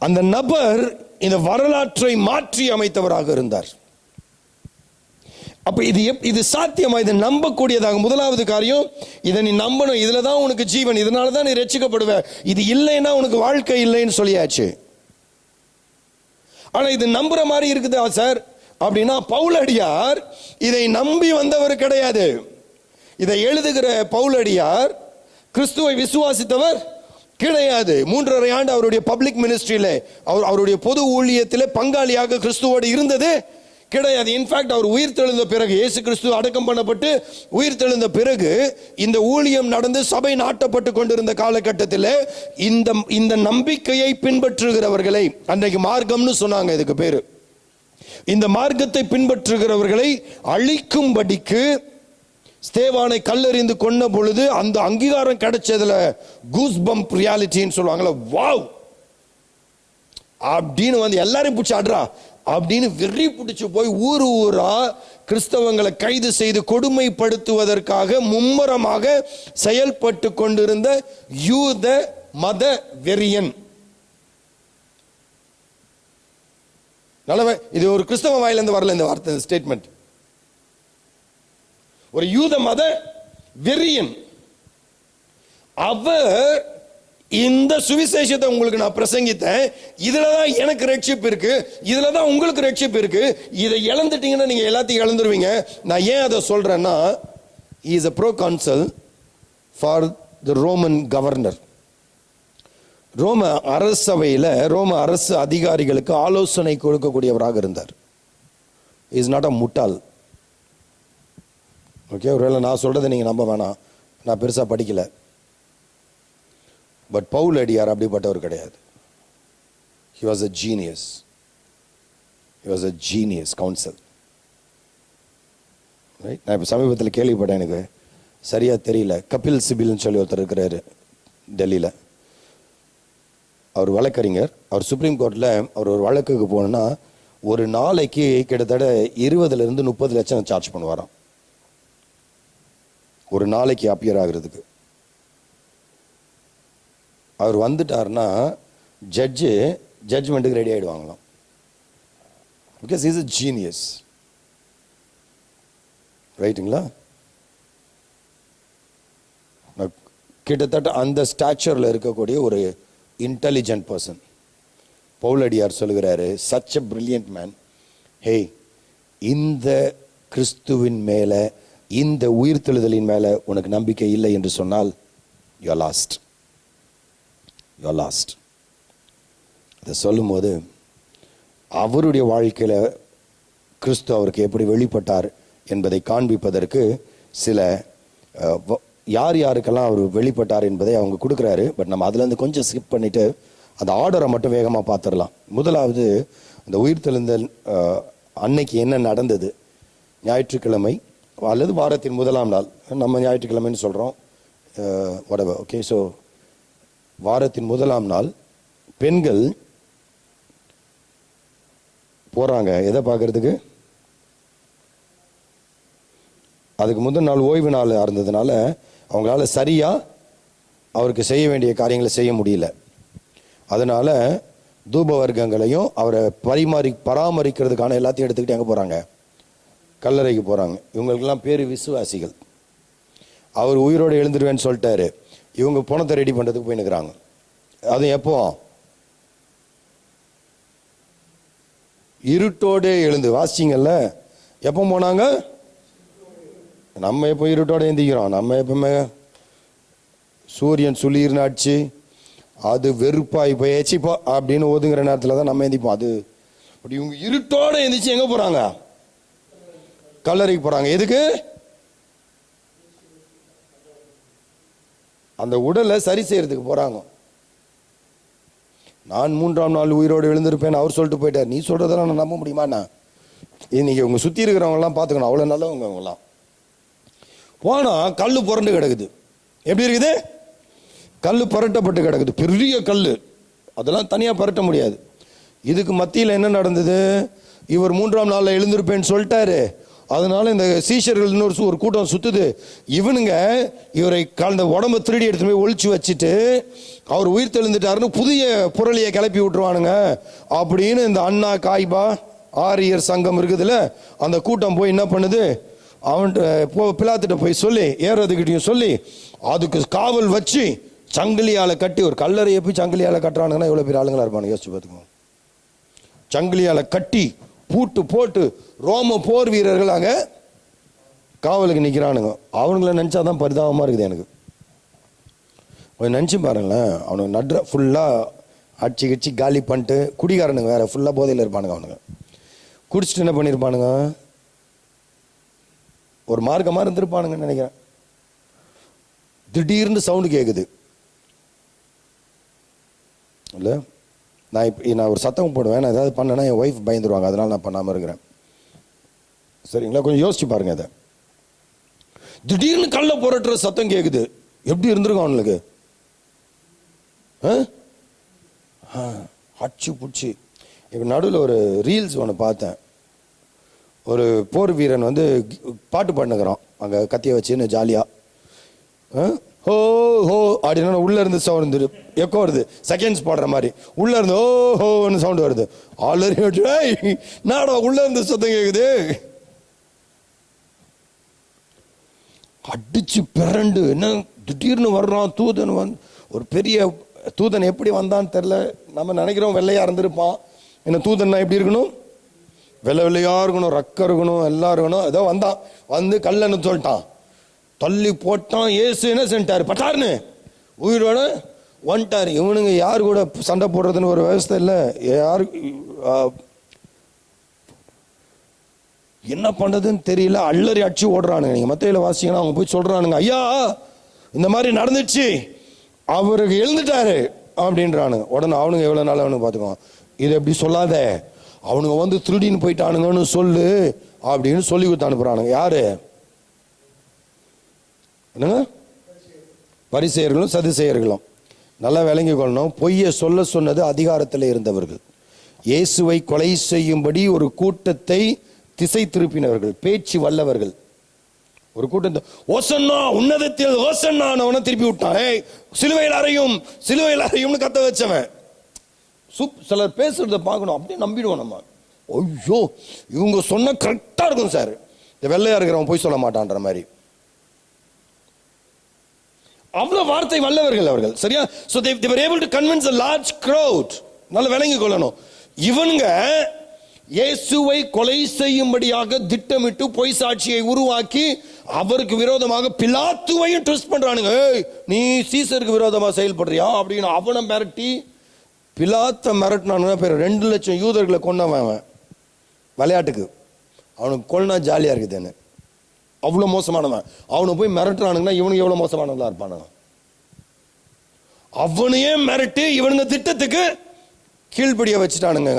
அந்த நபர் இந்த வரலாற்றை மாற்றி அமைத்தவராக இருந்தார். அப்ப இது சாத்தியமா? இதை நம்பக்கூடியதாக. முதலாவது காரியம், இதை நீ நம்பணும். இதுல தான் உனக்கு ஜீவன், இதனால தான் நீ ரட்சிக்கப்படுவ. இது இல்லைன்னா உனக்கு வாழ்க்கை இல்லைன்னு சொல்லியாச்சு. ஆனா இது நம்புற மாதிரி இருக்குதா சார் அப்படின்னா, பவுலடியார் இதை நம்பி வந்தவர் கிடையாது. இதை எழுதுகிற பவுலடியார் கிறிஸ்துவை விசுவாசித்தவர் கிடையாது. 3.5 ஆண்டு அவருடைய பப்ளிக் மினிஸ்ட்ரியில, அவருடைய பொது ஊழியத்திலே பங்காளியாக கிறிஸ்துவோடு இருந்தது கிடையாது. இன்ஃபேக்ட் அவர் உயிர் தெழுந்த பிறகு, இயேசு கிறிஸ்து அடக்கம் பண்ணப்பட்டு உயிர் தெழுந்த பிறகு இந்த ஊழியம் நடந்து சபை நாட்டப்பட்டு கொண்டிருந்த காலகட்டத்தில் இந்த நம்பிக்கையை பின்பற்றுகிறவர்களை, அன்றைக்கு மார்க்கம்னு சொன்னாங்க இதுக்கு பேரு, இந்த மார்க்கத்தை பின்பற்றுகிறவர்களை அழிக்கும்படிக்கு ஸ்தேவானை கல்லெறிந்து கொன்ன பொழுது அந்த அங்கீகாரம் கிடைச்சதுல கூஸ்பம்ப் ரியாலிட்டின்னு சொல்லுவாங்கல்ல, வாவ் அப்படின்னு வந்து எல்லாரையும் பிடிச்சி ஆடுறா அப்படின்னு வெறி பிடிச்சு போய் ஊரா கிறிஸ்தவங்களை கைது செய்து கொடுமைப்படுத்துவதற்காக மும்முரமாக செயல்பட்டு கொண்டிருந்த யூத மத வெறியன். நல்லவே, இது ஒரு கிறிஸ்தவ வாயிலிருந்து வரல இந்த வார்த்தை, ஸ்டேட்மெண்ட். ஒரு யூத மத வெறியன். அவர் இந்த சுவிசேஷத்தை உங்களுக்கு நான் பிரசங்கித்தேன், இதுலதான் எனக்கு ரட்சிப்பு இருக்கு, இதுலதான் உங்களுக்கு ரட்சிப்பு இருக்கு, இதை இழந்துட்டீங்கன்னா நீங்க எல்லாத்தையும் இழந்துருவீங்க. நான் ஏன் அதை சொல்றேன்னா, he is a proconsul for the Roman governor. ரோம அரசவையில் ரோம அரசு அதிகாரிகளுக்கு ஆலோசனை கொடுக்கக்கூடியவராக இருந்தார். இஸ் நாட் அ முட்டாள். ஓகே, ஒருவேளை நான் சொல்றதை நீங்க நம்ப வேணாம், நான் பெருசா படிக்கல. பட் பவுல் அடியார் அப்படிப்பட்டவர் கிடையாது. He was a genius. He was a genius counsel. Right? நான் இப்போ சமீபத்தில் கேள்விப்பட்டேன், எனக்கு சரியா தெரியல, கபில் சிபில்னு சொல்லி ஒருத்தர் இருக்கிறாரு டெல்லியில். அவர் வழக்கறிஞர். அவர் சுப்ரீம் கோர்ட்டில் அவர் ஒரு வழக்குக்கு போனோன்னா ஒரு நாளைக்கு கிட்டத்தட்ட 20 to 30 லட்சம் சார்ஜ் பண்ணுவாராம் ஒரு நாளைக்கு அப்பியர் ஆகிறதுக்கு. அவர் வந்துட்டார்னா ஜட்ஜ்மெண்ட்டுக்கு ரெடி ஆகிடுவாங்களாம். Because is a genius. ரைட்டுங்களா? கிட்டத்தட்ட அந்த ஸ்டாச்சரில் இருக்கக்கூடிய ஒரு இன்டெலிஜென்ட் பர்சன். பவுலடியார் சொல்லுகிறாரு, such a brilliant man. ஹே, இந்த கிறிஸ்துவின் மேல, இந்த உயிர்த்தெழுதலின் மேல உனக்கு நம்பிக்கை இல்லை என்று சொன்னால் you are lost. You are lost. அதை சொல்லும் போது அவருடைய வாழ்க்கையில கிறிஸ்து அவருக்கு எப்படி வெளிப்பட்டார் என்பதை காண்பிப்பதற்கு சில யார் யாருக்கெல்லாம் அவர் வெளிப்பட்டார் என்பதை அவங்க கொடுக்குறாரு. பட் நம்ம அதுலேருந்து கொஞ்சம் ஸ்கிப் பண்ணிட்டு அந்த ஆர்டரை மட்டும் வேகமாக பார்த்துடலாம். முதலாவது, இந்த உயிர்த்தெழுந்தல் அன்னைக்கு என்ன நடந்தது? ஞாயிற்றுக்கிழமை அல்லது வாரத்தின் முதலாம் நாள். நம்ம ஞாயிற்றுக்கிழமைன்னு சொல்கிறோம், whatever. ஓகே, ஸோ வாரத்தின் முதலாம் நாள் பெண்கள் போகிறாங்க எதை பார்க்கறதுக்கு? அதுக்கு முதல் நாள் ஓய்வு நாள் இருந்ததுனால அவங்களால சரியா அவருக்கு செய்ய வேண்டிய காரியங்களை செய்ய முடியல. அதனால தூப வர்க்கங்களையும் அவரை பராமரிக்கிறதுக்கான எல்லாத்தையும் எடுத்துக்கிட்டு எங்கே போகிறாங்க? கல்லறைக்கு போகிறாங்க. இவங்களுக்கெல்லாம் பேர் விசுவாசிகள். அவர் உயிரோடு எழுந்துருவேன்னு சொல்லிட்டாரு. இவங்க பணத்தை ரெடி பண்ணுறதுக்கு போய் நிற்கிறாங்க. அது எப்போ? இருட்டோடு எழுந்து. வாசிச்சிங்கல்ல, எப்போ போனாங்க? நம்ம எப்போ இருட்டோடு எழுந்திக்கிறோம்? நம்ம எப்பவுமே சூரியன் சுளீர்னு அடிச்சு அது வெறுப்பாய் போயச்சிப்போ அப்படின்னு ஒதுங்குற நேரத்தில் தான் நம்ம எந்திப்போம். அது அப்படி இவங்க இருட்டோடு எழுந்திரிச்சு எங்கே போகிறாங்க? கல்லறைக்கு போகிறாங்க. எதுக்கு? அந்த உடலை சரி செய்யறதுக்கு போகிறாங்க. நான் 3ஆம் நாள் உயிரோடு எழுந்திருப்பேன் அவர் சொல்லிட்டு போயிட்டார். நீ சொல்றதெல்லாம் நான் நம்ப முடியுமாண்ணா? இன்னைக்கு உங்க சுற்றி இருக்கிறவங்கலாம் பார்த்துக்கணும், அவ்வளோ நல்லவங்க அவங்களாம். போனால் கல் புரண்டு கிடக்குது. எப்படி இருக்குது? கல் புரட்டப்பட்டு கிடக்குது, பெரிய கல். அதெல்லாம் தனியாக புரட்ட முடியாது. இதுக்கு மத்தியில் என்ன நடந்தது? இவர் 3ஆம் நாளில் எழுந்திருப்பேன்னு சொல்லிட்டாரு. அதனால இந்த சீஷர்கள் இன்னொரு ஒரு கூட்டம் சுத்துது. இவனுங்க இவரை கலந்த உடம்பு திருடி எடுத்து போய் ஒழிச்சு வச்சுட்டு அவர் உயிர் தெழுந்துட்டாருன்னு புதிய புரளியை கிளப்பி விட்டுருவானுங்க அப்படின்னு இந்த அண்ணா காய்பா ஆரியர் சங்கம் இருக்குதுல்ல, அந்த கூட்டம் போய் என்ன பண்ணுது? அவன்கிட்ட பிலாத்துட்ட போய் சொல்லி, ஏறதுக்கிட்டையும் சொல்லி, அதுக்கு காவல் வச்சு சங்கிலியால கட்டி, ஒரு கல்லறையை போய் சங்கிலியால கட்டுறானுங்கன்னா எவ்வளோ பெரிய ஆளுங்களா இருப்பானு யோசிச்சு பார்த்துக்கோங்க. சங்கிலியால கட்டி பூட்டு போட்டு ரோம போர் வீரர்கள் அங்கே காவலுக்கு நிற்கிறானுங்க. அவனுங்கள நினச்சாதான் பரிதாபமாக இருக்குது எனக்கு. கொஞ்சம் நினச்சி பாருங்களேன். அவனுக்கு நடுற ஃபுல்லாக அடிச்சு கிச்சு காலி பண்ணிட்டு, குடிகாரனுங்க வேற ஃபுல்லாக போதையில் இருப்பானுங்க. அவனுங்க குடிச்சிட்டு என்ன பண்ணியிருப்பானுங்க? ஒரு மார்க்கமாக இருந்திருப்பானுங்கன்னு நினைக்கிறேன். திடீர்னு சவுண்டு கேட்குது இல்லை? நான் ஒரு சத்தம் போடுவேன், நான் ஏதாவது பண்ணேன்னா என் ஒய்ஃப் பயந்துருவாங்க, அதனால நான் பண்ணாமல் இருக்கிறேன். சரிங்களா? கொஞ்சம் யோசிச்சு பாருங்க. அதை திடீர்னு கல்ல புரட்டுற சத்தம் கேட்குது. எப்படி இருந்திருக்கும் அவனுக்கு? அச்சு புடிச்சு. இப்போ நடுவில் ஒரு ரீல்ஸ் ஒன்று பார்த்தேன். ஒரு போர் வீரன் வந்து பாட்டு பாடுனுக்கிறான் அங்கே கத்தியை வச்சுன்னு ஜாலியாக. ஹோ ஹோ அப்படின்னா உள்ள இருந்து சவுண்ட் எக்கோ வருது, செகண்ட்ஸ் பாடுற மாதிரி. உள்ள இருந்து ஓ ஹோன்னு சவுண்ட் வருது. ஆல்ரெடி நாடா உள்ள இருந்து சத்தம் கேக்குது. அடிச்சு பிறண்டு என்ன திடீர்னு வர்றான் தூதன். வந்து ஒரு பெரிய தூதன் எப்படி வந்தான்னு தெரியல. நம்ம நினைக்கிறோம் வெள்ளையா இருந்திருப்பான். என்ன தூதன்னா எப்படி இருக்கணும்? வெள்ளை வெள்ளையா இருக்கணும், ரக்க இருக்கணும், எல்லாம் இருக்கணும். ஏதோ வந்தான், வந்து கல்லன்னு சொல்லிட்டான், தள்ளி போட்டான். ஏசு என்ன செஞ்சாரு? பட்டாருன்னு உயிரோட வந்துட்டாரு. இவனுங்க யாரு கூட சண்டை போடுறதுன்னு ஒரு விவசாயம் இல்லை. யாரு என்ன பண்றதுன்னு தெரியல. அள்ளறி அடிச்சு ஓடுறானுங்க. நீங்க மத்தையில வாசிங்கன்னா அவங்க போய் சொல்றானுங்க, ஐயா இந்த மாதிரி நடந்துச்சு, அவருக்கு எழுந்துட்டாரு அப்படின்றானுங்க. உடனே அவனுங்க எவ்வளவு நாள் அவனுக்கு பார்த்துக்குவான். இது எப்படி சொல்லாத, அவனுங்க வந்து திருடின்னு போயிட்டானுங்கன்னு சொல்லு அப்படின்னு சொல்லி கொடுத்து அனுப்புறானுங்க. யாரு? என்னங்க? பரிசேயர்களும் சதுசேயர்களும். நல்லா விளங்கி கொள்ளணும். பொய்யை சொல்ல சொன்னது அதிகாரத்தில் இருந்தவர்கள். இயேசுவை கொலை செய்யும்படி ஒரு கூட்டத்தை திசை திருப்பினவர்கள், பேச்சு வல்லவர்கள். ஒரு கூட்டத்தை ஓசன்னா உன்னதத்தில் ஓசன்னானவன திருப்பி விட்டான். சிலுவையில் அறையும் சிலுவையில் அறையும்னு கத்த வச்சவன். சிலர் பேசுறத பார்க்கணும், அப்படியே நம்பிடுவோம் நம்ம. ஐயோ இவங்க சொன்ன கரெக்டா இருக்கும் சார், இந்த வெள்ளையா இருக்கிறவன் போய் சொல்ல மாட்டான்ற மாதிரி. அவ்வளவு வார்த்தை வல்லவர்கள் அவர்கள். சரியா? so they were able to convince a large crowd. நல்ல விளங்கி கொள்ளணும். இவனுங்க இயேசுவை கொலை செய்யும்படியாக திட்டமிட்டு பொய் சாட்சியை உருவாக்கி அவருக்கு விரோதமாக பிலாத்துவையும் ட்விஸ்ட் பண்றானுங்க. நீ சீசருக்கு விரோதமா செயல்படுறியா அப்படின்னு அவனை மிரட்டி, பிலாத்த மிரட்டினானுங்க. பேர் 2 லட்சம் யூதர்களை கொண்டவன் விளையாட்டுக்கு. அவனுக்கு கொல்னா ஜாலியா இருக்குதுன்னு. அவ்வளவு மோசமானவன். அவனை போய் மிரட்டுறானுங்கன்னா இவனுக்கு எவ்வளவு மோசமானவங்களா இருப்பானுங்க. அவனையே மிரட்டி இவனுங்க திட்டத்துக்கு கீழ்படிய வச்சுட்டானுங்க.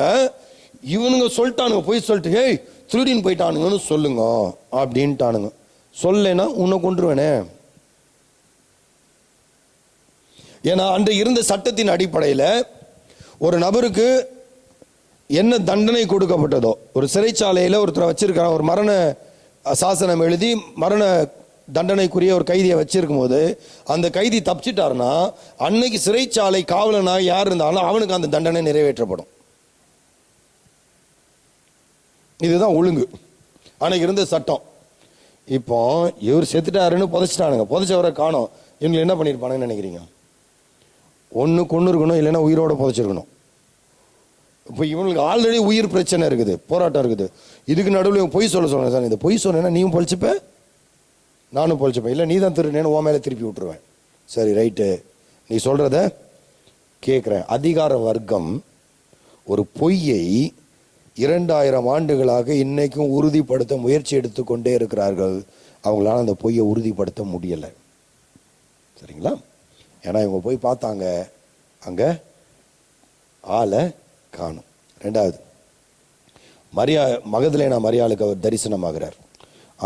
இவனுங்க சொல்லிட்டானுங்க, போய் சொல்லிட்டு ஏய் திருடின்னு போயிட்டானுங்கன்னு சொல்லுங்க அப்படின்ட்டானுங்க. சொல்லேன்னா உன்னை கொன்றுவேனே. ஏன்னா அன்று இருந்த சட்டத்தின் அடிப்படையில் ஒரு நபருக்கு என்ன தண்டனை கொடுக்கப்பட்டதோ, ஒரு சிறைச்சாலையில் ஒருத்தரை வச்சிருக்காங்க, ஒரு மரண சாசனம் எழுதி மரண தண்டனைக்குரிய ஒரு கைதியை வச்சிருக்கும் போது அந்த கைதி தப்பிச்சிட்டாருன்னா அன்னைக்கு சிறைச்சாலை காவலனாக யார் இருந்தாலும் அவனுக்கு அந்த தண்டனை நிறைவேற்றப்படும். இதுதான் ஒழுங்கு அன்னைக்கு இருந்த சட்டம். இப்போ இவர் செத்துட்டாருன்னு புதைச்சிட்டானுங்க. புதைச்சவரை காணோம். இவங்க என்ன பண்ணியிருப்பானுங்கன்னு நினைக்கிறீங்க? ஒன்று கொண்டு இருக்கணும், இல்லைன்னா உயிரோட புதைச்சிருக்கணும். இப்போ இவங்களுக்கு ஆல்ரெடி உயிர் பிரச்சனை இருக்குது, போராட்டம் இருக்குது. இதுக்கு நடுவில் இவன் பொய் சொல்ல சார், இந்த பொய் சொன்னா நீயும் பொழிச்சுப்ப நானும் பொழிச்சுப்பேன், இல்லை நீ தான் திருநேன்னு உன் மேலே திருப்பி விட்டுருவேன். சரி ரைட்டு, நீ சொல்றத கேட்குறேன். அதிகார வர்க்கம் ஒரு பொய்யை 2000 ஆண்டுகளாக இன்னைக்கும் உறுதிப்படுத்த முயற்சி எடுத்துக்கொண்டே இருக்கிறார்கள். அவங்களால அந்த பொய்யை உறுதிப்படுத்த முடியலை. சரிங்களா? ஏன்னா இவங்க போய் பார்த்தாங்க, அங்கே ஆளை காணும். ரெண்டாவது, மகதலேனா மரியாளுக்கு அவர் தரிசனமாகிறார்.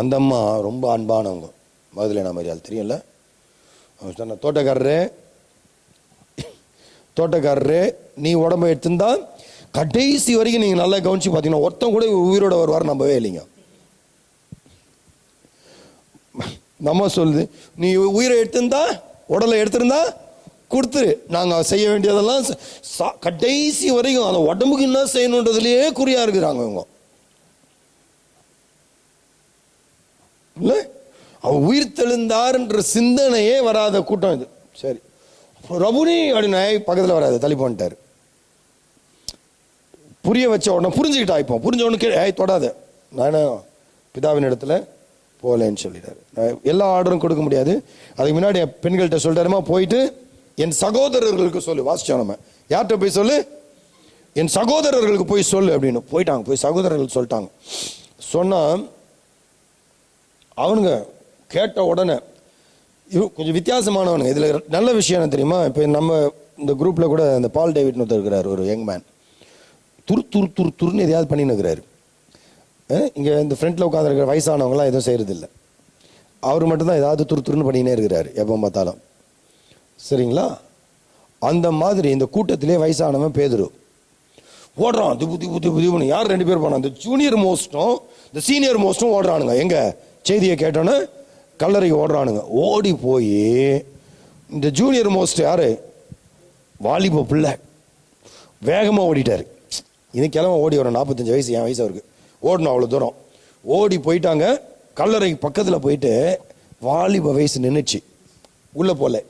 அந்த அம்மா ரொம்ப அன்பானவங்க. மகதலேனா மரியாள் தெரியும்ல, தோட்டக்காரரே நீ உடம்பை எடுத்துருந்தா கடைசி வரைக்கும் நீங்கள் நல்லா கவனிச்சு பார்த்தீங்கன்னா ஒருத்தன் கூட உயிரோட வருவார் நம்பவே இல்லைங்க. நம்ம சொல்லுது, நீ உயிரை எடுத்திருந்தா உடலை எடுத்திருந்தா கொடுத்துரு, நாங்கள் செய்ய வேண்டியதெல்லாம் கடைசி வரைக்கும் அந்த உடம்புக்கு என்ன செய்யணுன்றதுலேயே குறியா இருக்கிறாங்க இவங்க. இல்லை, அவ உயிர் தெழுந்தார்ன்ற சிந்தனையே வராத கூட்டம் இது. சரி, ரபுனி அப்படின்னு பக்கத்தில் வராது, தள்ளி போன்ட்டார். புரிய வச்ச உடனே புரிஞ்சுக்கிட்டா. இப்போ புரிஞ்ச உடனே தொடாத, நான் பிதாவின் இடத்துல போகலன்னு சொல்லிட்டாரு. எல்லா ஆர்டரும் கொடுக்க முடியாது. அதுக்கு முன்னாடி பெண்கள்கிட்ட சொல்லிட்டாருமா, போயிட்டு என் சகோதரர்களுக்கு சொல்லு. வாசிச்சோம் நம்ம, யார்கிட்ட போய் சொல்லு? என் சகோதரர்களுக்கு போய் சொல்லு அப்படின்னு. போயிட்டாங்க, போய் சகோதரர்கள் சொல்லிட்டாங்க. சொன்னா அவனுங்க கேட்ட உடனே கொஞ்சம் வித்தியாசமானவனுங்க. இதுல நல்ல விஷயம் என்ன தெரியுமா? இப்போ நம்ம இந்த குரூப்ல கூட இந்த பால் டேவிட்னு ஒருத்தர் இருக்கிறார், ஒரு யங் மேன். துருன்னு எதையாவது பண்ணின்னு இருக்கிறாரு. இங்கே இந்த ஃப்ரண்ட்டில் உட்காந்துருக்கிற வயசானவங்களாம் எதுவும் செய்கிறது இல்லை. அவர் மட்டும்தான் ஏதாவது துருன்னு பண்ணினே இருக்கிறாரு எப்போ பார்த்தாலும். சரிங்களா? அந்த மாதிரி இந்த கூட்டத்திலே வயசானவன் பேதுரு ஓடுறான். திபுன்னு யார் 2 பேர் போனான்? இந்த ஜூனியர் மோஸ்ட்டும் இந்த சீனியர் மோஸ்ட்டும் ஓடுறானுங்க. எங்க செய்தியை கேட்டோன்னு கல்லறைக்கு ஓடுறானுங்க. ஓடி போய் இந்த ஜூனியர் மோஸ்ட் யாரு? வாலிப பிள்ளை. வேகமாக ஓடிட்டாரு. இது கிழமை ஓடி வரும், 45 வயசு, என் வயசு அவருக்கு. ஓடணும் அவ்வளோ தூரம் ஓடி போயிட்டாங்க. கல்லறைக்கு பக்கத்தில் போயிட்டு வாலிப வயசு நின்றுச்சு, உள்ள போல.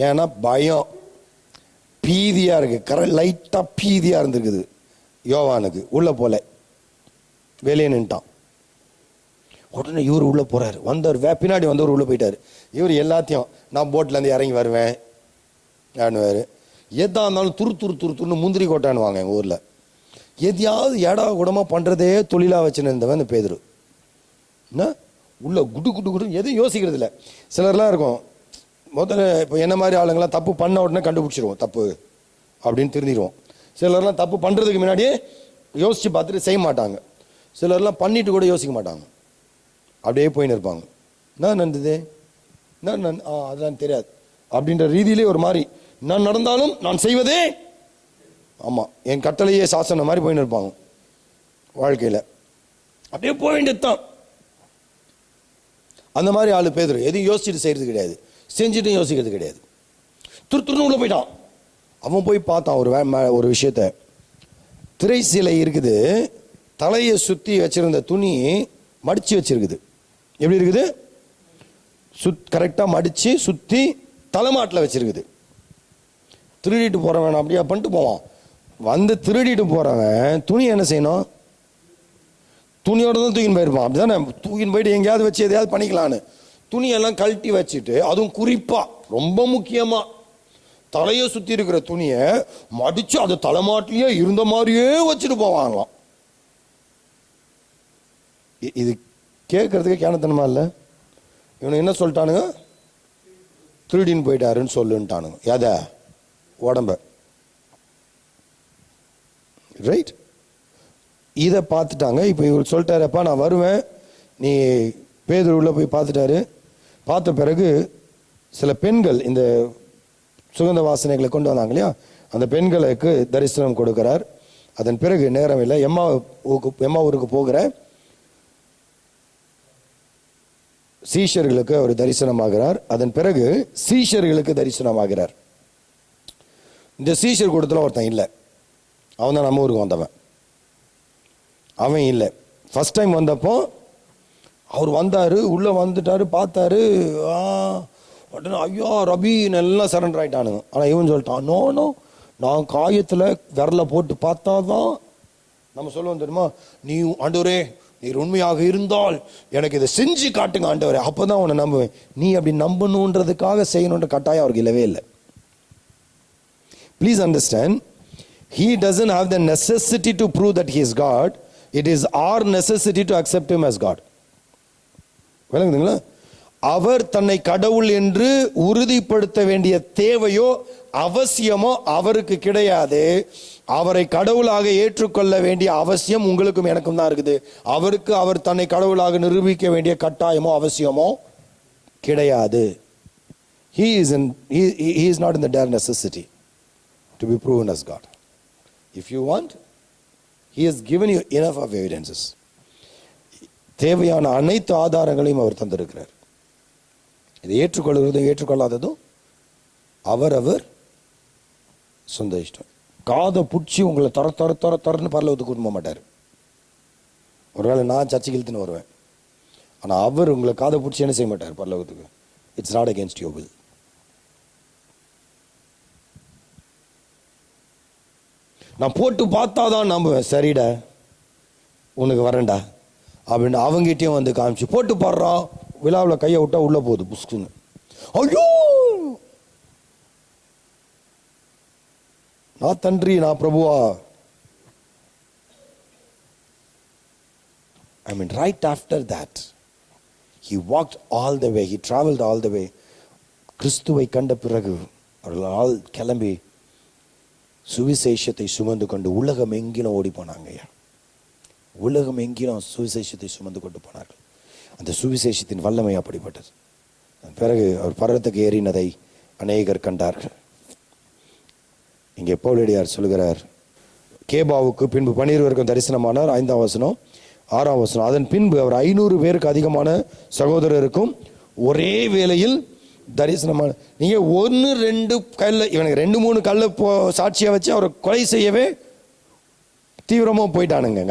ஏன்னா பயம், பீதியா இருக்கு, லைட்டா பீதியா இருந்திருக்குது யோவானுக்கு. உள்ள போல, வெளியே நின்ட்டான். உடனே இவர் உள்ள போறாரு. வந்தவர் பின்னாடி வந்தவர் உள்ள போயிட்டாரு. இவர் எல்லாத்தையும் நான் போட்ல இருந்து இறங்கி வருவேன் ஆனுவாரு. எதா இருந்தாலும் துருன்னு முந்திரி கொட்டானுவாங்க எங்கள் ஊரில். எதையாவது ஏடா கூடமா பண்ணுறதே தொழிலாக வச்சுன்னு இருந்தவன் இந்த பேதுரு. என்ன உள்ள குடு எதுவும் யோசிக்கிறது இல்லை. சிலர்லாம் இருக்கும், முதல்ல இப்போ என்ன மாதிரி ஆளுங்களாம் தப்பு பண்ண உடனே கண்டுபிடிச்சிருவோம் தப்பு அப்படின்னு தெரிஞ்சிடுவோம். சிலர்லாம் தப்பு பண்ணுறதுக்கு முன்னாடியே யோசித்து பார்த்துட்டு செய்ய மாட்டாங்க. சிலர்லாம் பண்ணிட்டு கூட யோசிக்க மாட்டாங்க, அப்படியே போயின்னு இருப்பாங்க. என்ன நடந்தது, என்ன அதெல்லாம் தெரியாது அப்படின்ற ரீதியிலே ஒரு மாதிரி, நான் நடந்தாலும் நான் செய்வதே ஆமாம் என் கட்டளையே சாசன மாதிரி போயின்னு இருப்பாங்க வாழ்க்கையில். அப்படியே போக வேண்டியதுதான். அந்த மாதிரி ஆளு பேதுரு. எதையும் யோசிச்சுட்டு செய்யறது கிடையாது, செஞ்சுட்டு யோசிக்கிறது கிடையாது. துருன்னு உள்ள போயிட்டான். அவன் போய் பார்த்தான் ஒரு விஷயத்த. திரை சிலை இருக்குது, தலையை சுற்றி வச்சிருந்த துணி மடிச்சு வச்சிருக்குது. எப்படி இருக்குது? கரெக்டாக மடிச்சு சுற்றி தலைமாட்டில் வச்சிருக்குது. திருடிட்டு போறவன் அப்படியா பண்ணிட்டு போவான். வந்து திருடிட்டு போறவன் துணி என்ன செய்யணும்? துணியோட தான் தூக்கின்னு போயிருப்பான். அப்படிதானே? தூக்கின்னு போயிட்டு எங்கேயாவது வச்சு எதையாவது பண்ணிக்கலான்னு துணியெல்லாம் கழட்டி வச்சுட்டு, அதுவும் குறிப்பா ரொம்ப முக்கியமா தலையை சுத்தி இருக்கிற துணியை மடிச்சு அது தலைமாட்டிலேயே இருந்த மாதிரியே வச்சுட்டு போவாங்களாம். இது கேட்கறதுக்கு கேனத்தனமா இல்லை? இவனுக்கு என்ன சொல்லிட்டானுங்க? திருடின்னு போயிட்டாருன்னு சொல்லுன்ட்டானுங்க. எதை? உடம்ப. ரைட். இதை பார்த்துட்டாங்க. இப்போ இவர் சொல்லிட்டாருப்பா நான் வருவேன், நீ பேதுரு உள்ள போய் பார்த்துட்டாரு. பார்த்த பிறகு சில பெண்கள் இந்த சுகந்த வாசனைகளை கொண்டு வந்தாங்க இல்லையா, அந்த பெண்களுக்கு தரிசனம் கொடுக்கிறார். அதன் பிறகு நேரம் இல்லை, எம்மா ஊருக்கு போகிற சீஷர்களுக்கு அவர் தரிசனமாகிறார். அதன் பிறகு சீஷர்களுக்கு தரிசனமாகிறார். இந்த சீஷர் கூட்டத்தில் ஒருத்தன் இல்லை, அவன் தான் நம்ம ஊருக்கு வந்தவன். அவன் இல்லை. ஃபர்ஸ்ட் டைம் வந்தப்போ அவர் வந்தார், உள்ளே வந்துட்டார், பார்த்தாரு, உடனே ஐயோ ரபின்னு எல்லாம் சரண்டர் ஆகிட்டானுங்க. ஆனால் இவன் சொல்லிட்டான், நோ நான் காயத்தில் விரலை போட்டு பார்த்தாதான் நம்ம சொல்லுவோம் தெரியுமா, நீ ஆண்டவரே நீர் உண்மையாக இருந்தால் எனக்கு இதை செஞ்சு காட்டுங்க ஆண்டவரே, அப்போதான் உன்னை நம்புவேன். நீ அப்படி நம்பணுன்றதுக்காக செய்யணுன்ற கட்டாயம் அவருக்கு இல்லவே இல்லை. Please understand, he doesn't have the necessity to prove that he is God. It is our necessity to accept him as God. விளங்குதுங்களா? அவர் தன்னை கடவுள் என்று உறுதிப்படுத்த வேண்டிய தேவையோ அவசியமோ அவருக்கு கிடையாது. அவரை கடவுளாக ஏற்றுக்கொள்ள வேண்டிய அவசியம் உங்களுக்கும் எனக்கும் தான் இருக்குது. அவருக்கு அவர் தன்னை கடவுளாக நிரூபிக்க வேண்டிய கட்டாயமோ அவசியமோ கிடையாது. He is not in the dire necessity to be proven as God. If you want, he has given you enough of evidences. தேவையான அனைத்து ஆதாரங்களையும் அவர் தந்திருக்கிறார். இதை ஏற்றுக்கொள்கிறதும் ஏற்றுக்கொள்ளாததும் அவர் சொந்த இஷ்டம். காதை பிடிச்சி உங்களை தரன்னு பரலோகத்துக்கு கூட்டு போக மாட்டார். ஒருவேளை நான் சர்ச்சைக்கு இழுத்துன்னு வருவேன், ஆனால் அவர் உங்களை காதை பிடிச்சி என்ன செய்ய மாட்டார் பரலோகத்துக்கு. It's not against your will. நான் போட்டு பார்த்தாதான் நம்புவேன். சரிடா உனக்கு வரேன்டா அப்படின்னு அவங்ககிட்டயும் வந்து காமிச்சு போட்டு பாடுறான். விழாவில் கையை விட்டா உள்ள போகுது புஷ்குன்னு. ஐயோ நான் தன்றி நான் பிரபுவா. I mean right after that he walked all the way, he traveled all the way. கிறிஸ்துவை கண்ட பிறகு அவர்கள் கிளம்பி சுவிசேஷத்தை சுமந்து கொண்டு உலகம் எங்கிலும் ஓடி போனாங்க. உலகம் எங்கிலும் சுவிசேஷத்தை சுமந்து கொண்டு போனார்கள். அந்த சுவிசேஷத்தின் வல்லமை அப்படிப்பட்டது. பிறகு அவர் பர்வதத்துக்கு ஏறினதை அநேகர் கண்டார்கள். இங்கே பவுலடியார் சொல்கிறார், கேபாவுக்கு பின்பு 12 பேருக்கும் தரிசனமானார். 5ஆம் வசனம் 6ஆம் வசனம். அதன் பின்பு அவர் 500 பேருக்கு அதிகமான சகோதரருக்கும் ஒரே வேளையில் தரிசனமான. நீங்க 1-2 கல்ல, இவனுக்கு 2-3 கல்ல சாட்சியா வச்சு அவரை கொலை செய்யவே தீவிரமா போயிட்டானுங்க.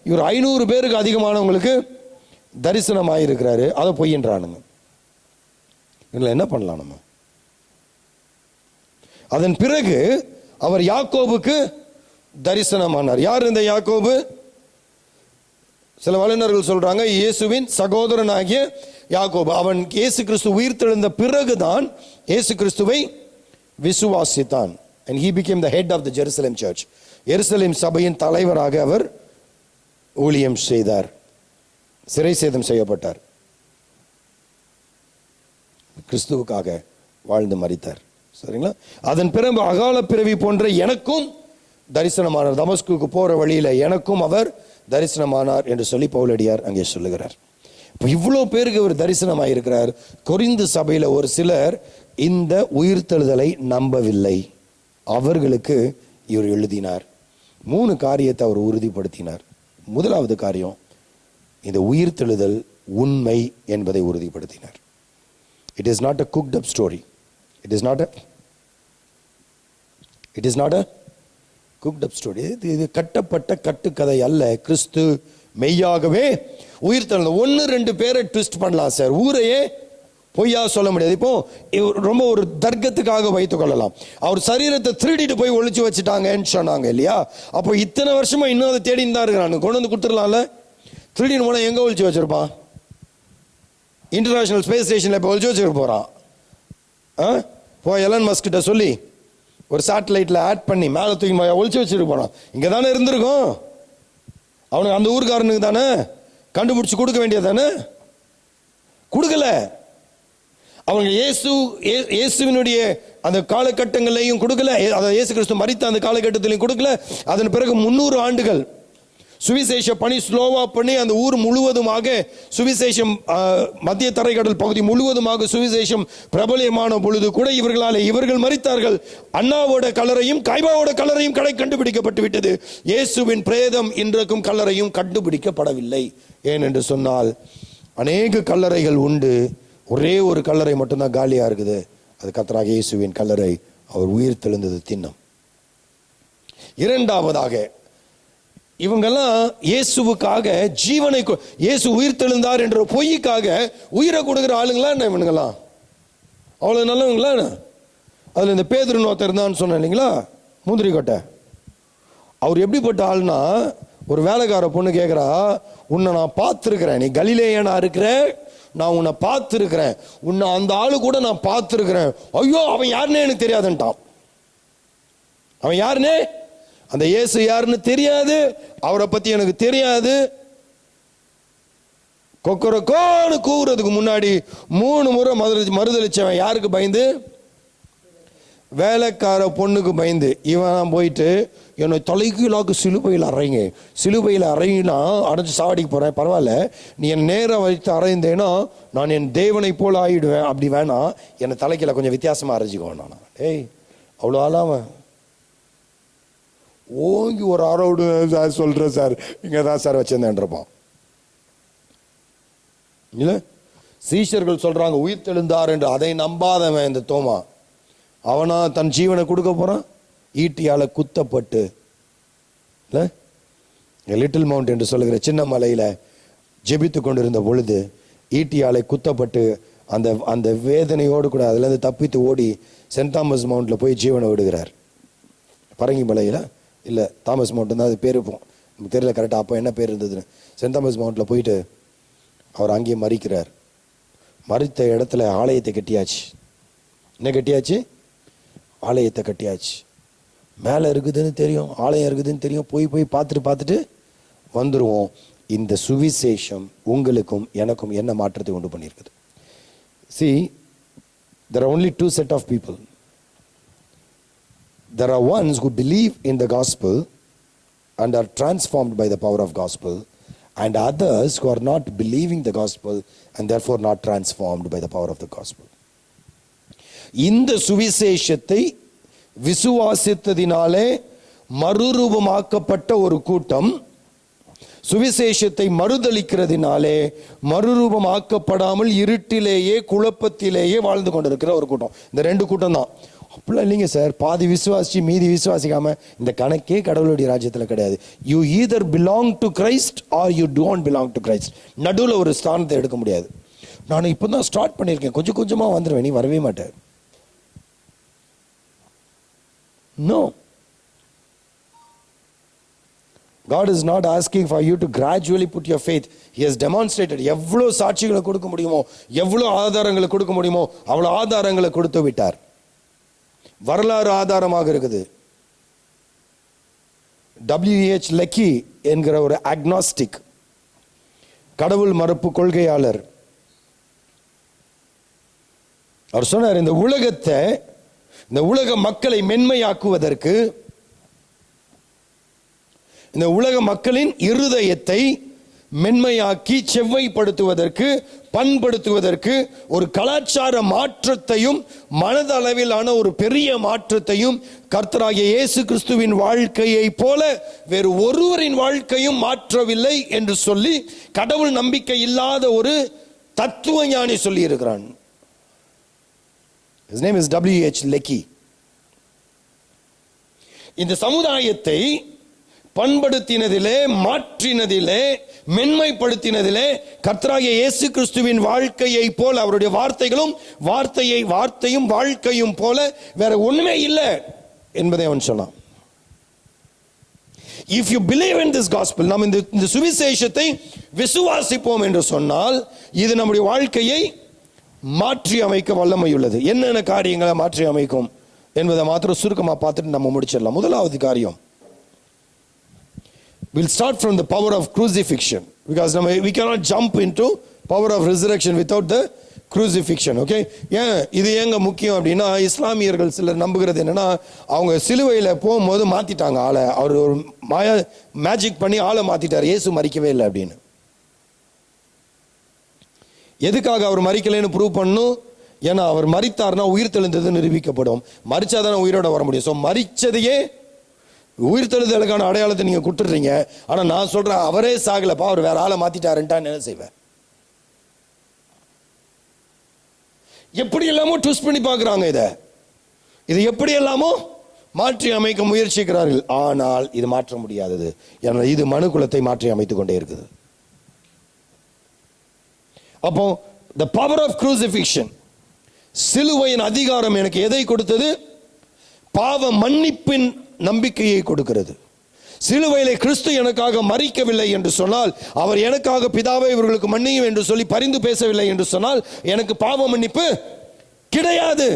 இவர் 500 பேருக்கு அதிகமானவங்களுக்கு தரிசனமாயிருக்கிறாரு, அதை பொய்யின்றானுங்க. இதில் என்ன பண்ணலாம் நம்ம? அதன் பிறகு அவர் யாக்கோபுக்கு தரிசனமானார். யார் இந்த யாக்கோபு? சில வல்லுநர்கள் சொல்றாங்க இயேசுவின் சகோதரனாகிய யாக்கோபு. அவன் இயேசு கிறிஸ்து உயிர்த்தெழுந்த பிறகுதான் இயேசு கிறிஸ்துவை விசுவாசித்தான். and he became the head of the Jerusalem church. எருசலேம் சபையின் தலைவராக அவர் ஊழியம் செய்தார். சிறை சேதம் செய்யப்பட்டார், கிறிஸ்துவுக்காக வாழ்ந்து மரித்தார். சரிங்களா? அதன் பிறகு அகால பிறவி போன்ற எனக்கும் தரிசனமானார். தமஸ்குக்கு போற வழியில எனக்கும் அவர் தரிசனமானார் என்று சொல்லி பவுலடியார் அங்கே சொல்லுகிறார். இவ்வளோ பேருக்கு அவர் தரிசனமாயிருக்கிறார். கொரிந்து சபையில ஒரு சிலர் இந்த உயிர்த்தெழுதலை நம்பவில்லை. அவர்களுக்கு இவர் எழுதினார். 3 காரியத்தை அவர் உறுதிப்படுத்தினார். முதலாவது காரியம், இந்த உயிர்த்தெழுதல் உண்மை என்பதை உறுதிப்படுத்தினார். It is not a cooked up story. It is not a cooked up story. இது கட்டப்பட்ட கட்டுக்கதை அல்ல. கிறிஸ்து மெய்யாகவே உயிர்த்தெழுந்த. 1-2 பேரை ட்விஸ்ட் பண்ணலாம் சார், ஊரையே பொய்யா சொல்ல முடியாது. இப்போ ரொம்ப ஒரு தர்க்கத்துக்காக வைத்துக் கொள்ளலாம், அவர் சரீரத்தை திருடிட்டு போய் ஒழிச்சு வச்சுட்டாங்கன்னு சொன்னாங்க இல்லையா? அப்போ இத்தனை வருஷமா இன்னும் அதை தேடின்னு தான் இருக்கிறாங்க. கொண்டு வந்து கொடுத்துடலாம்ல. திருடின்னு போனா எங்க ஒழிச்சு வச்சிருப்பான்? இன்டர்நேஷனல் ஸ்பேஸ் ஸ்டேஷன்ல இப்போ ஒழிச்சு வச்சிருக்க போறான். எலன் மஸ்க் கிட்ட சொல்லி ஒரு சேட்டலைட்ல ஆட் பண்ணி மேலே தூக்கி ஒளிச்சு வச்சுட்டு போனான். இங்கே தானே இருந்திருக்கும். அவனுக்கு அந்த ஊர்காரனுக்கு தானே கண்டுபிடிச்சு கொடுக்க வேண்டியது தானே, கொடுக்கல. அவங்க இயேசுவினுடைய அந்த காலகட்டங்களையும் கொடுக்கல, அதாவது இயேசு கிறிஸ்து மரித்த அந்த காலகட்டத்திலையும் கொடுக்கல. அதன் பிறகு 300 ஆண்டுகள் சுவிசேஷ பணி ஸ்லோவா பண்ணி அந்த ஊர் முழுவதுமாக சுவிசேஷம், மத்திய தரைக்கடல் பகுதி முழுவதுமாக சுவிசேஷம் பிரபலியமான பொழுது கூட இவர்கள் மரித்தார்கள். அண்ணாவோட கல்லறையும் காய்பாவோட கல்லறையும் கண்டுபிடிக்கப்பட்டு விட்டது. இயேசுவின் பிரேதம் இன்றைக்கும் கல்லறையும் கண்டுபிடிக்கப்படவில்லை. ஏன் என்று சொன்னால் அநேக கல்லறைகள் உண்டு, ஒரே ஒரு கல்லறை மட்டும்தான் காலியா இருக்குது. அது கர்த்தராகிய இயேசுவின் கல்லறை. அவர் உயிர் தெழுந்தது திண்ணம். இரண்டாவதாக, இவங்கெல்லாம் இயேசுவுக்காக ஜீவனை, இயேசு உயிர் தெழுந்தார் என்ற பொய்க்காக உயிரை கொடுக்கிற ஆளுங்களா என்ன இவனுங்களாம்? அவ்வளவு நல்லவங்களா? அதுல இந்த பேதுரு ஒருத்தர் இருந்தான்னு சொன்னேன் இல்லைங்களா, முந்திரி கொட்டை. அவர் எப்படிப்பட்ட ஆள்னா, ஒரு வேலைக்கார பொண்ணு கேட்கிறா, உன்னை நான் பார்த்துருக்கிறேன், நீ கலிலேயனா இருக்கிற, நான் உன்னை பார்த்துருக்கிறேன், உன்னை அந்த ஆளு கூட நான் பார்த்துருக்கிறேன். ஐயோ, அவன் யாருன்னே எனக்கு தெரியாதுன்ட்டான். அவன் யாருன்னே, அந்த இயேசு யாருன்னு தெரியாது, அவரை பத்தி எனக்கு தெரியாது. கொக்கரக்கோன்னு கூவுறதுக்கு முன்னாடி 3 முறை மறுதளிச்சவன் யாருக்கு பயந்து? வேலைக்கார பொண்ணுக்கு பயந்து. இவன் போயிட்டு என்னை தலைகீழாக்கு சிலுவையில் அறையினா அடைஞ்சு சாவடிக்கு போறேன், பரவாயில்ல நீ என் நேரம் வைத்து அறைந்தேன்னா நான் என் தேவனை போல ஆயிடுவேன். அப்படி வேணாம், என்னை தலைக்கீழ கொஞ்சம் வித்தியாசமா அரைஞ்சிக்குவேன் நான். ஏய், அவ்வளோ ஆளாம ஓங்கி ஒரு ஆரோடு சார் சொல்றேன் சார், இங்க தான் சார் வச்சிருந்தேன்றப்பான். இல்ல, சீஷர்கள் சொல்றாங்க உயிர் தெழுந்தார் என்று. அதை நம்பாதவன் இந்த தோமா, அவனா தன் ஜீவனை கொடுக்க போறான். ஈட்டியால குத்தப்பட்டு, லிட்டில் மவுண்ட் என்று சொல்லுகிற சின்ன மலையில ஜெபித்து கொண்டிருந்த பொழுது ஈட்டியாலை குத்தப்பட்டு அந்த அந்த வேதனையோடு கூட அதுல இருந்து தப்பித்து ஓடி சென்ட் தாமஸ் மவுண்ட்ல போய் ஜீவனை விடுகிறார். பரங்கி மலையில இல்ல, தாமஸ் மவுண்ட் தான் அது பேர், இப்போ தெரியல கரெக்டா அப்போ என்ன பேர் இருந்ததுன்னு. சென்ட் தாமஸ் மவுண்ட்ல போயிட்டு அவர் அங்கேயே மறிக்கிறார். மறித்த இடத்துல ஆலயத்தை கட்டியாச்சு. என்ன கட்டியாச்சு? ஆலயத்தை கட்டியாச்சு. மேலே இருக்குதுன்னு தெரியும், ஆலயம் இருக்குதுன்னு தெரியும். போய் பார்த்துட்டு வந்துடுவோம். இந்த சுவிசேஷம் உங்களுக்கும் எனக்கும் என்ன மாற்றத்தை உண்டு பண்ணியிருக்குது? See, there are only 2 set of people. There are ones who believe in the gospel and are transformed by the power of gospel, and others who are not believing the gospel and therefore not transformed by the power of the gospel. இந்த சுவிசேஷத்தை விசுவாசித்ததினாலே மறுரூபமாக்கப்பட்ட ஒரு கூட்டம், சுவிசேஷத்தை மறுதளிக்கிறதினாலே மறுரூபமாக்கப்படாமல் இருட்டிலேயே குழப்பத்திலேயே வாழ்ந்து கொண்டிருக்கிற ஒரு கூட்டம். இந்த 2 கூட்டம் தான். அப்படிலாம் இல்லைங்க சார், பாதி விசுவாசி மீதி விசுவாசிக்காம இந்த கணக்கே கடவுளுடைய ராஜ்யத்தில் கிடையாது. You either belong to Christ or you don't belong to Christ. நடுவில் ஒரு ஸ்தானத்தை எடுக்க முடியாது. நான் இப்போ தான் ஸ்டார்ட் பண்ணியிருக்கேன், கொஞ்சம் கொஞ்சமாக வந்துடுவேன், நீ வரவே மாட்டேன். No. God is not asking for you to gradually put your faith. He has demonstrated. எவ்வளோ சாட்சிகளை கொடுக்க முடியுமோ, எவ்வளோ ஆதாரங்களை கொடுக்க முடியுமோ அவ்வளோ ஆதாரங்களை கொடுத்து விட்டார். வரலாறு ஆதாரமாக இருக்குது. W.H. லெக்கி என்கிற ஒரு அக்னாஸ்டிக், கடவுள் மறுப்பு கொள்கையாளர், அவர் சொன்னார், இந்த உலகத்தை, இந்த உலக மக்களை மென்மையாக்குவதற்கு, இந்த உலக மக்களின் இருதயத்தை மென்மையாக்கி செவ்வைப்படுத்துவதற்கு, பண்படுத்துவதற்கு ஒரு கலாச்சார மாற்றத்தையும் மனதளவிலான ஒரு பெரிய மாற்றத்தையும் கர்த்தராகிய இயேசு கிறிஸ்துவின் வாழ்க்கையை போல வேறு ஒருவரின் வாழ்க்கையும் மாற்றவில்லை என்று சொல்லி கடவுள் நம்பிக்கை இல்லாத ஒரு தத்துவ ஞானி சொல்லி இருக்கிறான். His name is W.H. Leckie. இந்த சமுதாயத்தை பண்படுத்தினதிலே, மாற்றினதிலே, மென்மைப்படுத்தினதிலே கர்த்தராகிய இயேசு கிறிஸ்துவின் வாழ்க்கையை போல, அவருடைய வார்த்தையும் வாழ்க்கையும் போல வேற ஒண்ணுமே இல்லை என்பதை அவன் சொன்னான். If you believe in this gospel, நாம் இந்த சுவிசேஷத்தை விசுவாசிப்போம் என்று சொன்னால் இது நம்முடைய வாழ்க்கையை மாற்றி அமைக்க வல்லமை உள்ளது. என்னென்ன காரியங்களை மாற்றி அமைக்கும்? என்பதை மாத்திரம் சுருக்கமாக பார்த்துட்டு நம்ம முடிச்சிடலாம். முதலாவது காரியம், we'll start from the power of crucifixion because we cannot jump into power of resurrection without the crucifixion. Okay, ஏன் இது ஏங்க முக்கியம் அப்படின்னா, இஸ்லாமியர்கள் சிலர் நம்புகிறது என்னன்னா, அவங்க சிலுவையில் போகும்போது மாத்திட்டாங்க ஆளை, அவர் ஒரு மேஜிக் பண்ணி ஆளை மாத்திட்டார், இயேசு மரிக்கவே இல்லை அப்படின்னு. எதுக்காக அவர் மரிக்கலைன்னு ப்ரூவ் பண்ணும்? ஏன்னா அவர் மரித்தார்னா உயிர் தெழுந்தது நிரூபிக்கப்படும், மரிச்சாதானே உயிரோட வர முடியும். ஸோ மரிச்சதையே உயிர் தெழுதலுக்கான அடையாளத்தை நீங்க கொடுத்துடுறீங்க. ஆனா நான் சொல்றேன், அவரே சாகலப்பா, அவர் வேற ஆளை மாத்திட்டாருன்ட்டா என்ன செய்வேன்? எப்படி எல்லாமோ ட்விஸ்ட் பண்ணி பார்க்குறாங்க, இதை எப்படி எல்லாமோ மாற்றி அமைக்க முயற்சிக்கிறார்கள். ஆனால் இது மாற்ற முடியாதது, ஏன்னா இது மனு குலத்தை மாற்றி அமைத்துக் கொண்டே இருக்குது. அப்போ the power of crucifixion, சிலுவையின் அதிகாரம் எனக்கு எதை கொடுத்தது? பாவ மன்னிப்பின் நம்பிக்கையை கொடுக்கிறது. சிலுவையிலே கிறிஸ்து எனக்காக மரிக்கவில்லை என்று சொன்னால், அவர் எனக்காக பிதாவை இவர்களுக்கு மன்னியும் என்று சொல்லி பரிந்து பேசவில்லை என்று சொன்னால், எனக்கு பாவ மன்னிப்பு கிடையாது.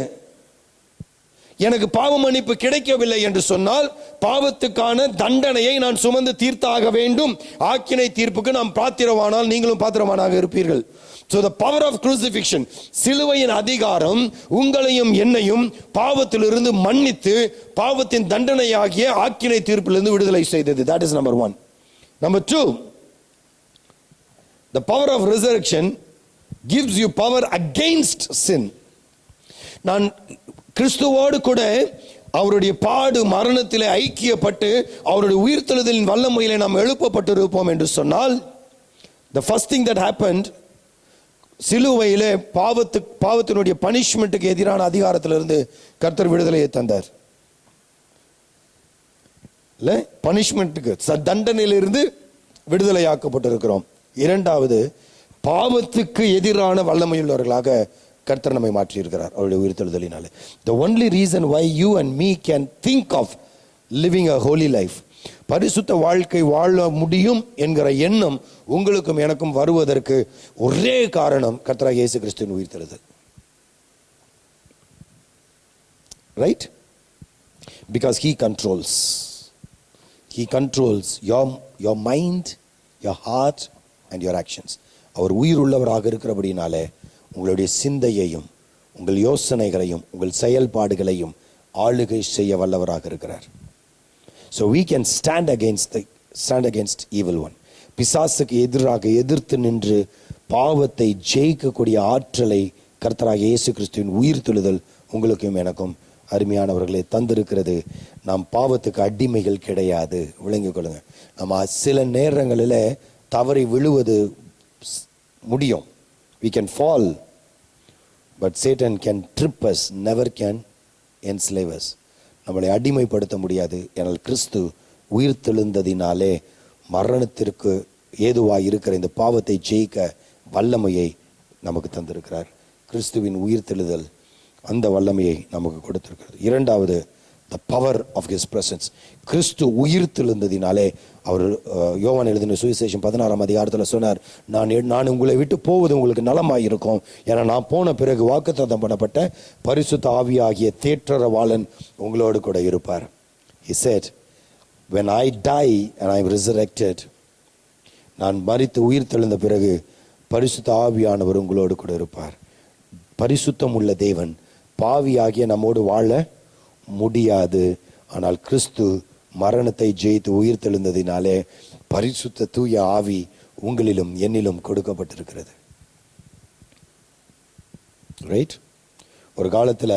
எனக்கு பாவ மன்னிப்பு கிடைக்கவில்லை என்று சொன்னால், பாவத்துக்கான தண்டனையை நான் சுமந்து தீர்த்தாக வேண்டும். ஆக்கினை தீர்ப்புக்கு நாம் பாத்திரவானால் நீங்களும் பாத்திரவானாக இருப்பீர்கள். So the power of crucifixion, சிலுவையின் அதிகாரம் உங்களையும் என்னையும் பாவத்திலிருந்து மன்னித்து பாவத்தின் தண்டனையாகிய ஆக்கினை தீர்ப்பிலிருந்து விடுதலை செய்தது. That is number 1. Number 2, the power of resurrection gives you power against sin. நான் கிறிஸ்துவோடு கூட அவருடைய பாடு மரணத்திலே ஐக்கியப்பட்டு அவருடைய உயிர்த்தெழுதலின் வல்லமையிலே நாம் எழுப்பப்பட்டிருப்போம் என்று சொன்னால், the first thing that happened, சிலுவையிலே பாவத்தினுடைய பனிஷ்மெண்ட்டுக்கு எதிரான அதிகாரத்திலிருந்து கர்த்தர் விடுதலையை தந்தார். இல்ல, பனிஷ்மெண்ட்டுக்கு தண்டனையிலிருந்து விடுதலையாக்கப்பட்டிருக்கிறோம். இரண்டாவது, பாவத்துக்கு எதிரான வல்லமையுள்ளவர்களாக கர்த்தர் நம்மை மாற்றி இருக்கிறார் அவருடைய உயிர்த்தெழுதலினாலே. The only reason why you and me can think of living a holy life, பரிசுத்த வாழ்க்கை வாழ முடியும் என்கிற எண்ணம் உங்களுக்கும் எனக்கும் வருவதற்கு ஒரே காரணம் கர்த்தராகிய இயேசு கிறிஸ்துவின் உயிர்த்தெழுதல். Right? Because he controls your mind, your heart and your actions. அவர் உயிர் உள்ளவராக இருக்கிறபடினாலே உங்களுடைய சிந்தையையும் உங்கள் யோசனைகளையும் உங்கள் செயல்பாடுகளையும் ஆளுகை செய்ய வல்லவராக இருக்கிறார். So we can stand against evil one. பிசாசுக்கு எதிராக எதிர்த்து நின்று பாவத்தை ஜெயிக்கக்கூடிய ஆற்றலை கர்த்தராகிய இயேசு கிறிஸ்துவின் உயிர்த்தெழுதல் உங்களுக்கும் எனக்கும் அருமையானவர்களை தந்திருக்கிறது. நாம் பாவத்துக்கு அடிமைகள் கிடையாது, விளங்கிக் கொள்ளுங்க. நம்ம சில நேரங்களில் தவறி விழுவது முடியும். We can fall, but Satan can trip us, never can enslave us. நம்மளை அடிமைப்படுத்த முடியாது. ஏனால் கிறிஸ்து உயிர்த்தெழுந்ததினாலே மரணத்திற்கு ஏதுவாக இருக்கிற இந்த பாவத்தை ஜெயிக்க வல்லமையை நமக்கு தந்திருக்கிறார். கிறிஸ்துவின் உயிர்த்தெழுதல் அந்த வல்லமையை நமக்கு கொடுத்திருக்கிறது. இரண்டாவது, the power of his presence. கிறிஸ்து உயிர்த்தெழுந்ததினாலே அவர் யோவான் எழுதின சுவிசேஷம் 16ஆம் அதிகாரத்தில் சொன்னார், நான் உங்களை விட்டு போவது உங்களுக்கு நலமாய் இருக்கும், ஏன்னா நான் போன பிறகு வாக்குத்தத்தம் பண்ணப்பட்ட பரிசுத்த ஆவியாகிய தேற்றரவாளன் உங்களோடு கூட இருப்பார். He said, when I die and I am resurrected, நான் மரித்து உயிர்த்தெழுந்த பிறகு பரிசுத்த ஆவியானவர் உங்களோடு கூட இருப்பார். பரிசுத்தம் உள்ள தேவன் பாவியாகிய நம்மோடு வாழ முடியாது. ஆனால் கிறிஸ்து மரணத்தை ஜெயித்து உயிர்த்தெழுந்ததினாலே பரிசுத்த தூய ஆவி உங்களிலும் என்னிலும் கொடுக்கப்பட்டிருக்கிறது. ரைட்? ஒரு காலத்தில்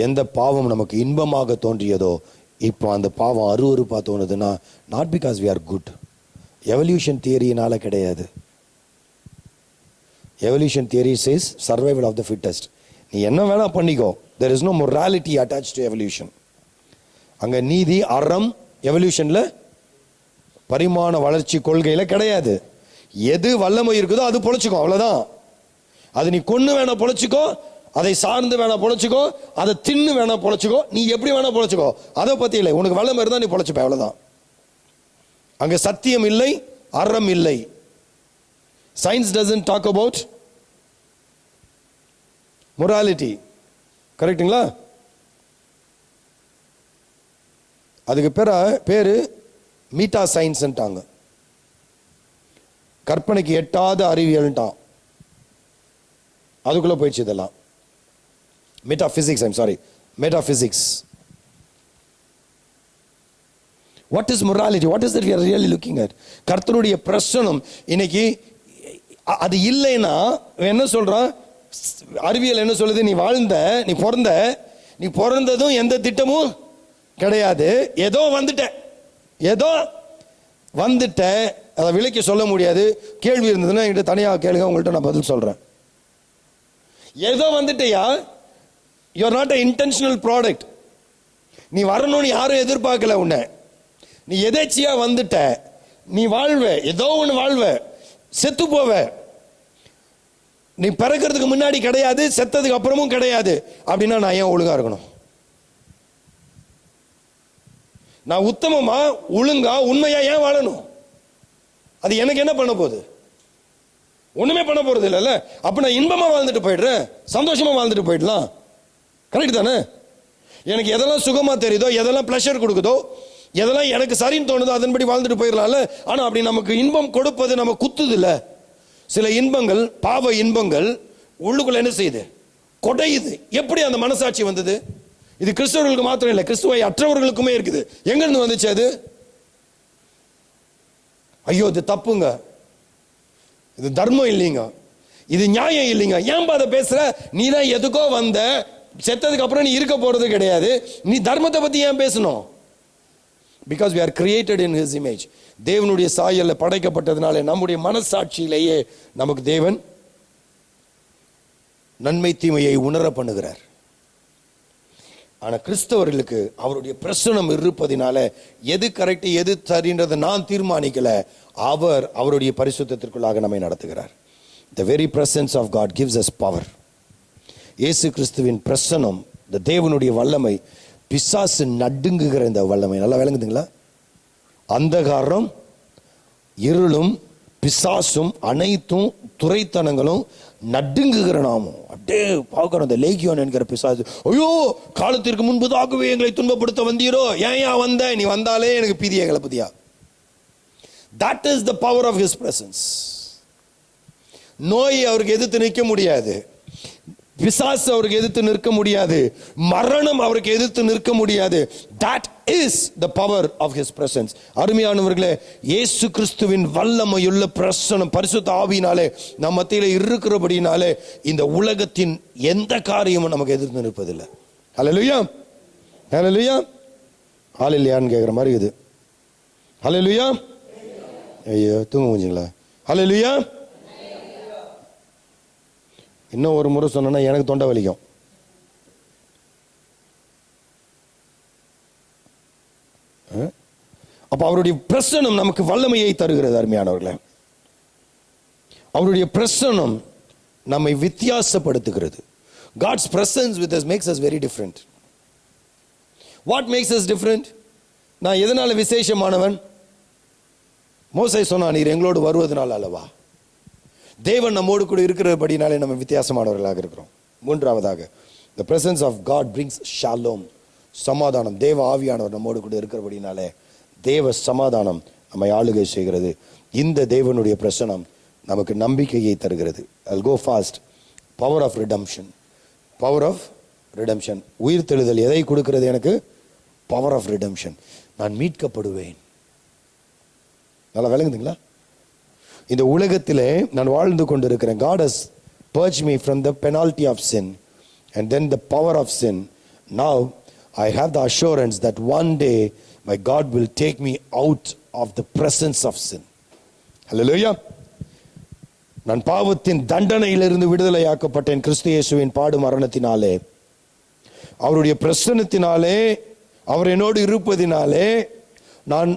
எந்த பாவம் நமக்கு இன்பமாக தோன்றியதோ இப்போ அந்த பாவம் அருவருப்பாக தோணுதுன்னா, not because we are good. Evolution தியரியினால கிடையாது. Evolution theory says survival of the fittest. நீ என்ன வேணா பண்ணிக்கோ, there is no morality attached to evolution. அங்க நீதி அறம் எவல்யூஷன்ல பரிமாண வளர்ச்சி கொள்கையில கிடையாது. எது வல்லமை இருக்குதோ அது பொழைச்சிக்கோ, அவ்வளவுதான். அது நீ கொன்னு வேணா பொழைச்சிக்கோ, அதை சார்ந்து வேணா பொழைச்சிக்கோ, அதை தின்னு வேணா பொழைச்சிக்கோ, நீ எப்படி வேணா பொழைச்சிக்கோ, அதை பத்தி இல்லை. உனக்கு வல்லமை இருந்தா நீ பொழைச்சிப்ப, அவ்வளவுதான். அங்க சத்தியம் இல்லை, அறம் இல்லை. Science doesn't talk about morality. கரெக்டுங்களா? அதுக்கு பேரு மீட்டா சயின்ஸ்ன்ட்டாங்க. கற்பனைக்கு எட்டாத அறிவியல்ட்டான். அதுக்குள்ள போயிடுச்சு இதெல்லாம். Metaphysics, I'm sorry, metaphysics. What is morality? What is that we are really looking at? கர்த்தருடைய பிரசனம் இன்னைக்கு அது இல்லைன்னா என்ன சொல்றான்? அறிவியல் என்ன சொல்லுது? நீ பிறந்ததும் எந்த திட்டமும் கிடையாது, ஏதோ வந்துட்ட, அதை விலைக்கு சொல்ல முடியாது. கேள்வி இருந்ததுன்னா என்கிட்ட தனியாக கேளுங்க, உங்கள்கிட்ட நான் பதில் சொல்றேன். ஏதோ வந்துட்டயா, you are not a intentional product. நீ வரணும்னு யாரும் எதிர்பார்க்கல உன்னை. நீ எதேச்சியா வந்துட்ட. நீ வாழ்வ, ஏதோ ஒன்று வாழ்வ, செத்து போவ. நீ பிறக்கிறதுக்கு முன்னாடி கிடையாது, செத்ததுக்கு அப்புறமும் கிடையாது. அப்படின்னா நான் ஏன் ஒழுங்கா இருக்கணும்? நான் உத்தமமா, ஒழுங்கா, உண்மையா ஏன் வாழணும்? அது எனக்கு என்ன பண்ண போகுது? ஒண்ணுமே பண்ண போறது இல்லைல்ல. அப்ப நான் இன்பமா வாழ்ந்துட்டு போயிடுறேன், சந்தோஷமா வாழ்ந்துட்டு போயிடலாம். கரெக்ட் தானே? எனக்கு எதெல்லாம் சுகமா தெரியுதோ, எதெல்லாம் பிளஷர் கொடுக்குதோ, எதெல்லாம் எனக்கு சரின்னு தோணுதோ அதன்படி வாழ்ந்துட்டு போயிடலாம்ல. ஆனா அப்படி நமக்கு இன்பம் கொடுப்பது நம்ம குத்துது இல்ல. சில இன்பங்கள், பாவ இன்பங்கள் உள்ளுக்குள்ள என்ன செய்யுது? கொடையுது. எப்படி அந்த மனசாட்சி வந்தது? இது கிறிஸ்தவர்களுக்கு மாத்திரம் இல்லை, கிறிஸ்துவை அற்றவர்களுக்குமே இருக்குது. எங்க இருந்து வந்துச்சு அது? ஐயோ இது தப்புங்க, இது தர்மம் இல்லைங்க, இது நியாயம் இல்லைங்க. ஏன் அதை பேசுற? நீ தான் எதுக்கோ வந்த, செத்ததுக்கு அப்புறம் நீ இருக்க போறது கிடையாது. நீ தர்மத்தை பத்தி ஏன் பேசணும்? Because we are created in his image. தேவனுடைய சாயல்ல படைக்கப்பட்டதுனால நம்முடைய மனசாட்சியிலேயே நமக்கு தேவன் நன்மை தீமையை உணர பண்ணுகிறார். ஆனா கிறிஸ்தவர்களுக்கு அவருடைய பிரசனம் இருப்பதினால எது கரெக்ட் எது சரின்றதை நான் தீர்மானிக்கல. அவருடைய பரிசுத்தத்திற்குள்ளாக நம்மை நடத்துகிறார். The very presence of God gives us power. இயேசு கிறிஸ்துவின் பிரசனம், இந்த தேவனுடைய வல்லமை, பிசாசு நடுங்குகிற இந்த வல்லமை நல்லா விளங்குதுங்களா? அந்தகாரம், இருளும், பிசாசும், அனைத்தும் துரைத்தனங்களும் நடுங்குகிற நாமும் அப்படியே பார்க்கிறோம். இந்த லேகியோன் என்கிற பிசாசு, ஐயோ காலத்திற்கு முன்பதாகவே எங்களை துன்பப்படுத்த வந்தீரோ, ஏன் வந்த? நீ வந்தாலே எனக்கு பீதியை கிளப்புதியா? That is the power of his presence. நோய் அவருக்கு எதிர்த்து நிற்க முடியாது, பிசாசு அவருக்கு எதிர்த்து நிற்க முடியாது, மரணம் அவருக்கு எதிர்த்து நிற்க முடியாது. That is the power of his presence. அருமையானவர்களே, இயேசு கிறிஸ்துவின் வல்லமையுள்ள பிரசன்னம் பரிசுத்த ஆவியினாலே நம் மத்தியிலே இருக்கிறபடினாலே இந்த உலகத்தின் எந்த காரியமும் நமக்கு எதிர்த்து நிற்பதில்லை. ஹல்லேலூயா, ஹல்லேலூயா, ஹல்லேலூயான்னு கேட்குற மாதிரி இது. ஹல்லேலூயா. ஐயோ தூங்க முடிஞ்சுங்களா? ஹல்லேலூயா. இன்னும் ஒரு முறை சொன்னா எனக்கு தொண்டை வலிக்கும். அப்ப அவருடைய பிரசனம் நமக்கு வல்லமையை தருகிறது. அருமையானவர்களே, அவருடைய பிரசனம் நம்மை வித்தியாசப்படுத்துகிறது. God's presence with us makes us very different. What makes us different? நான் எதனால விசேஷமானவன்? மோசே சொன்னான், நீர் எங்களோடு வருவதனால அல்லவா. தேவன் நம்மோடு கூட இருக்கிறபடினாலே நம்ம வித்தியாசமானவர்களாக இருக்கிறோம். மூன்றாவதாக, the presence of God brings shalom, சமாதானம். தேவ ஆவியானவர் நம்மோடு கூட இருக்கிறபடினாலே தேவ சமாதானம் நம்மை ஆளுகை செய்கிறது. இந்த தேவனுடைய பிரசனம் நமக்கு நம்பிக்கையை தருகிறது. I'll go fast. Power of redemption. Power of redemption. உயிர் தெழுதல் எதை கொடுக்கிறது எனக்கு? Power of redemption. நான் மீட்கப்படுவேன். நல்லா விளங்குதுங்களா? இந்த உலகத்திலே நான் வாழ்ந்து கொண்டிருக்கிறேன். God has purged me from the penalty of sin and then the power of sin. Now I have the assurance that one day my God will take me out of the presence of sin. Hallelujah. நான் பாவத்தின் தண்டனையிலிருந்து விடுதலையாக்கப்பட்டேன் கிறிஸ்து இயேசுவின் பாடு மரணத்தினாலே. அவருடைய பிரசன்னத்தினாலே, அவர் என்னோடு இருப்பதினாலே நான்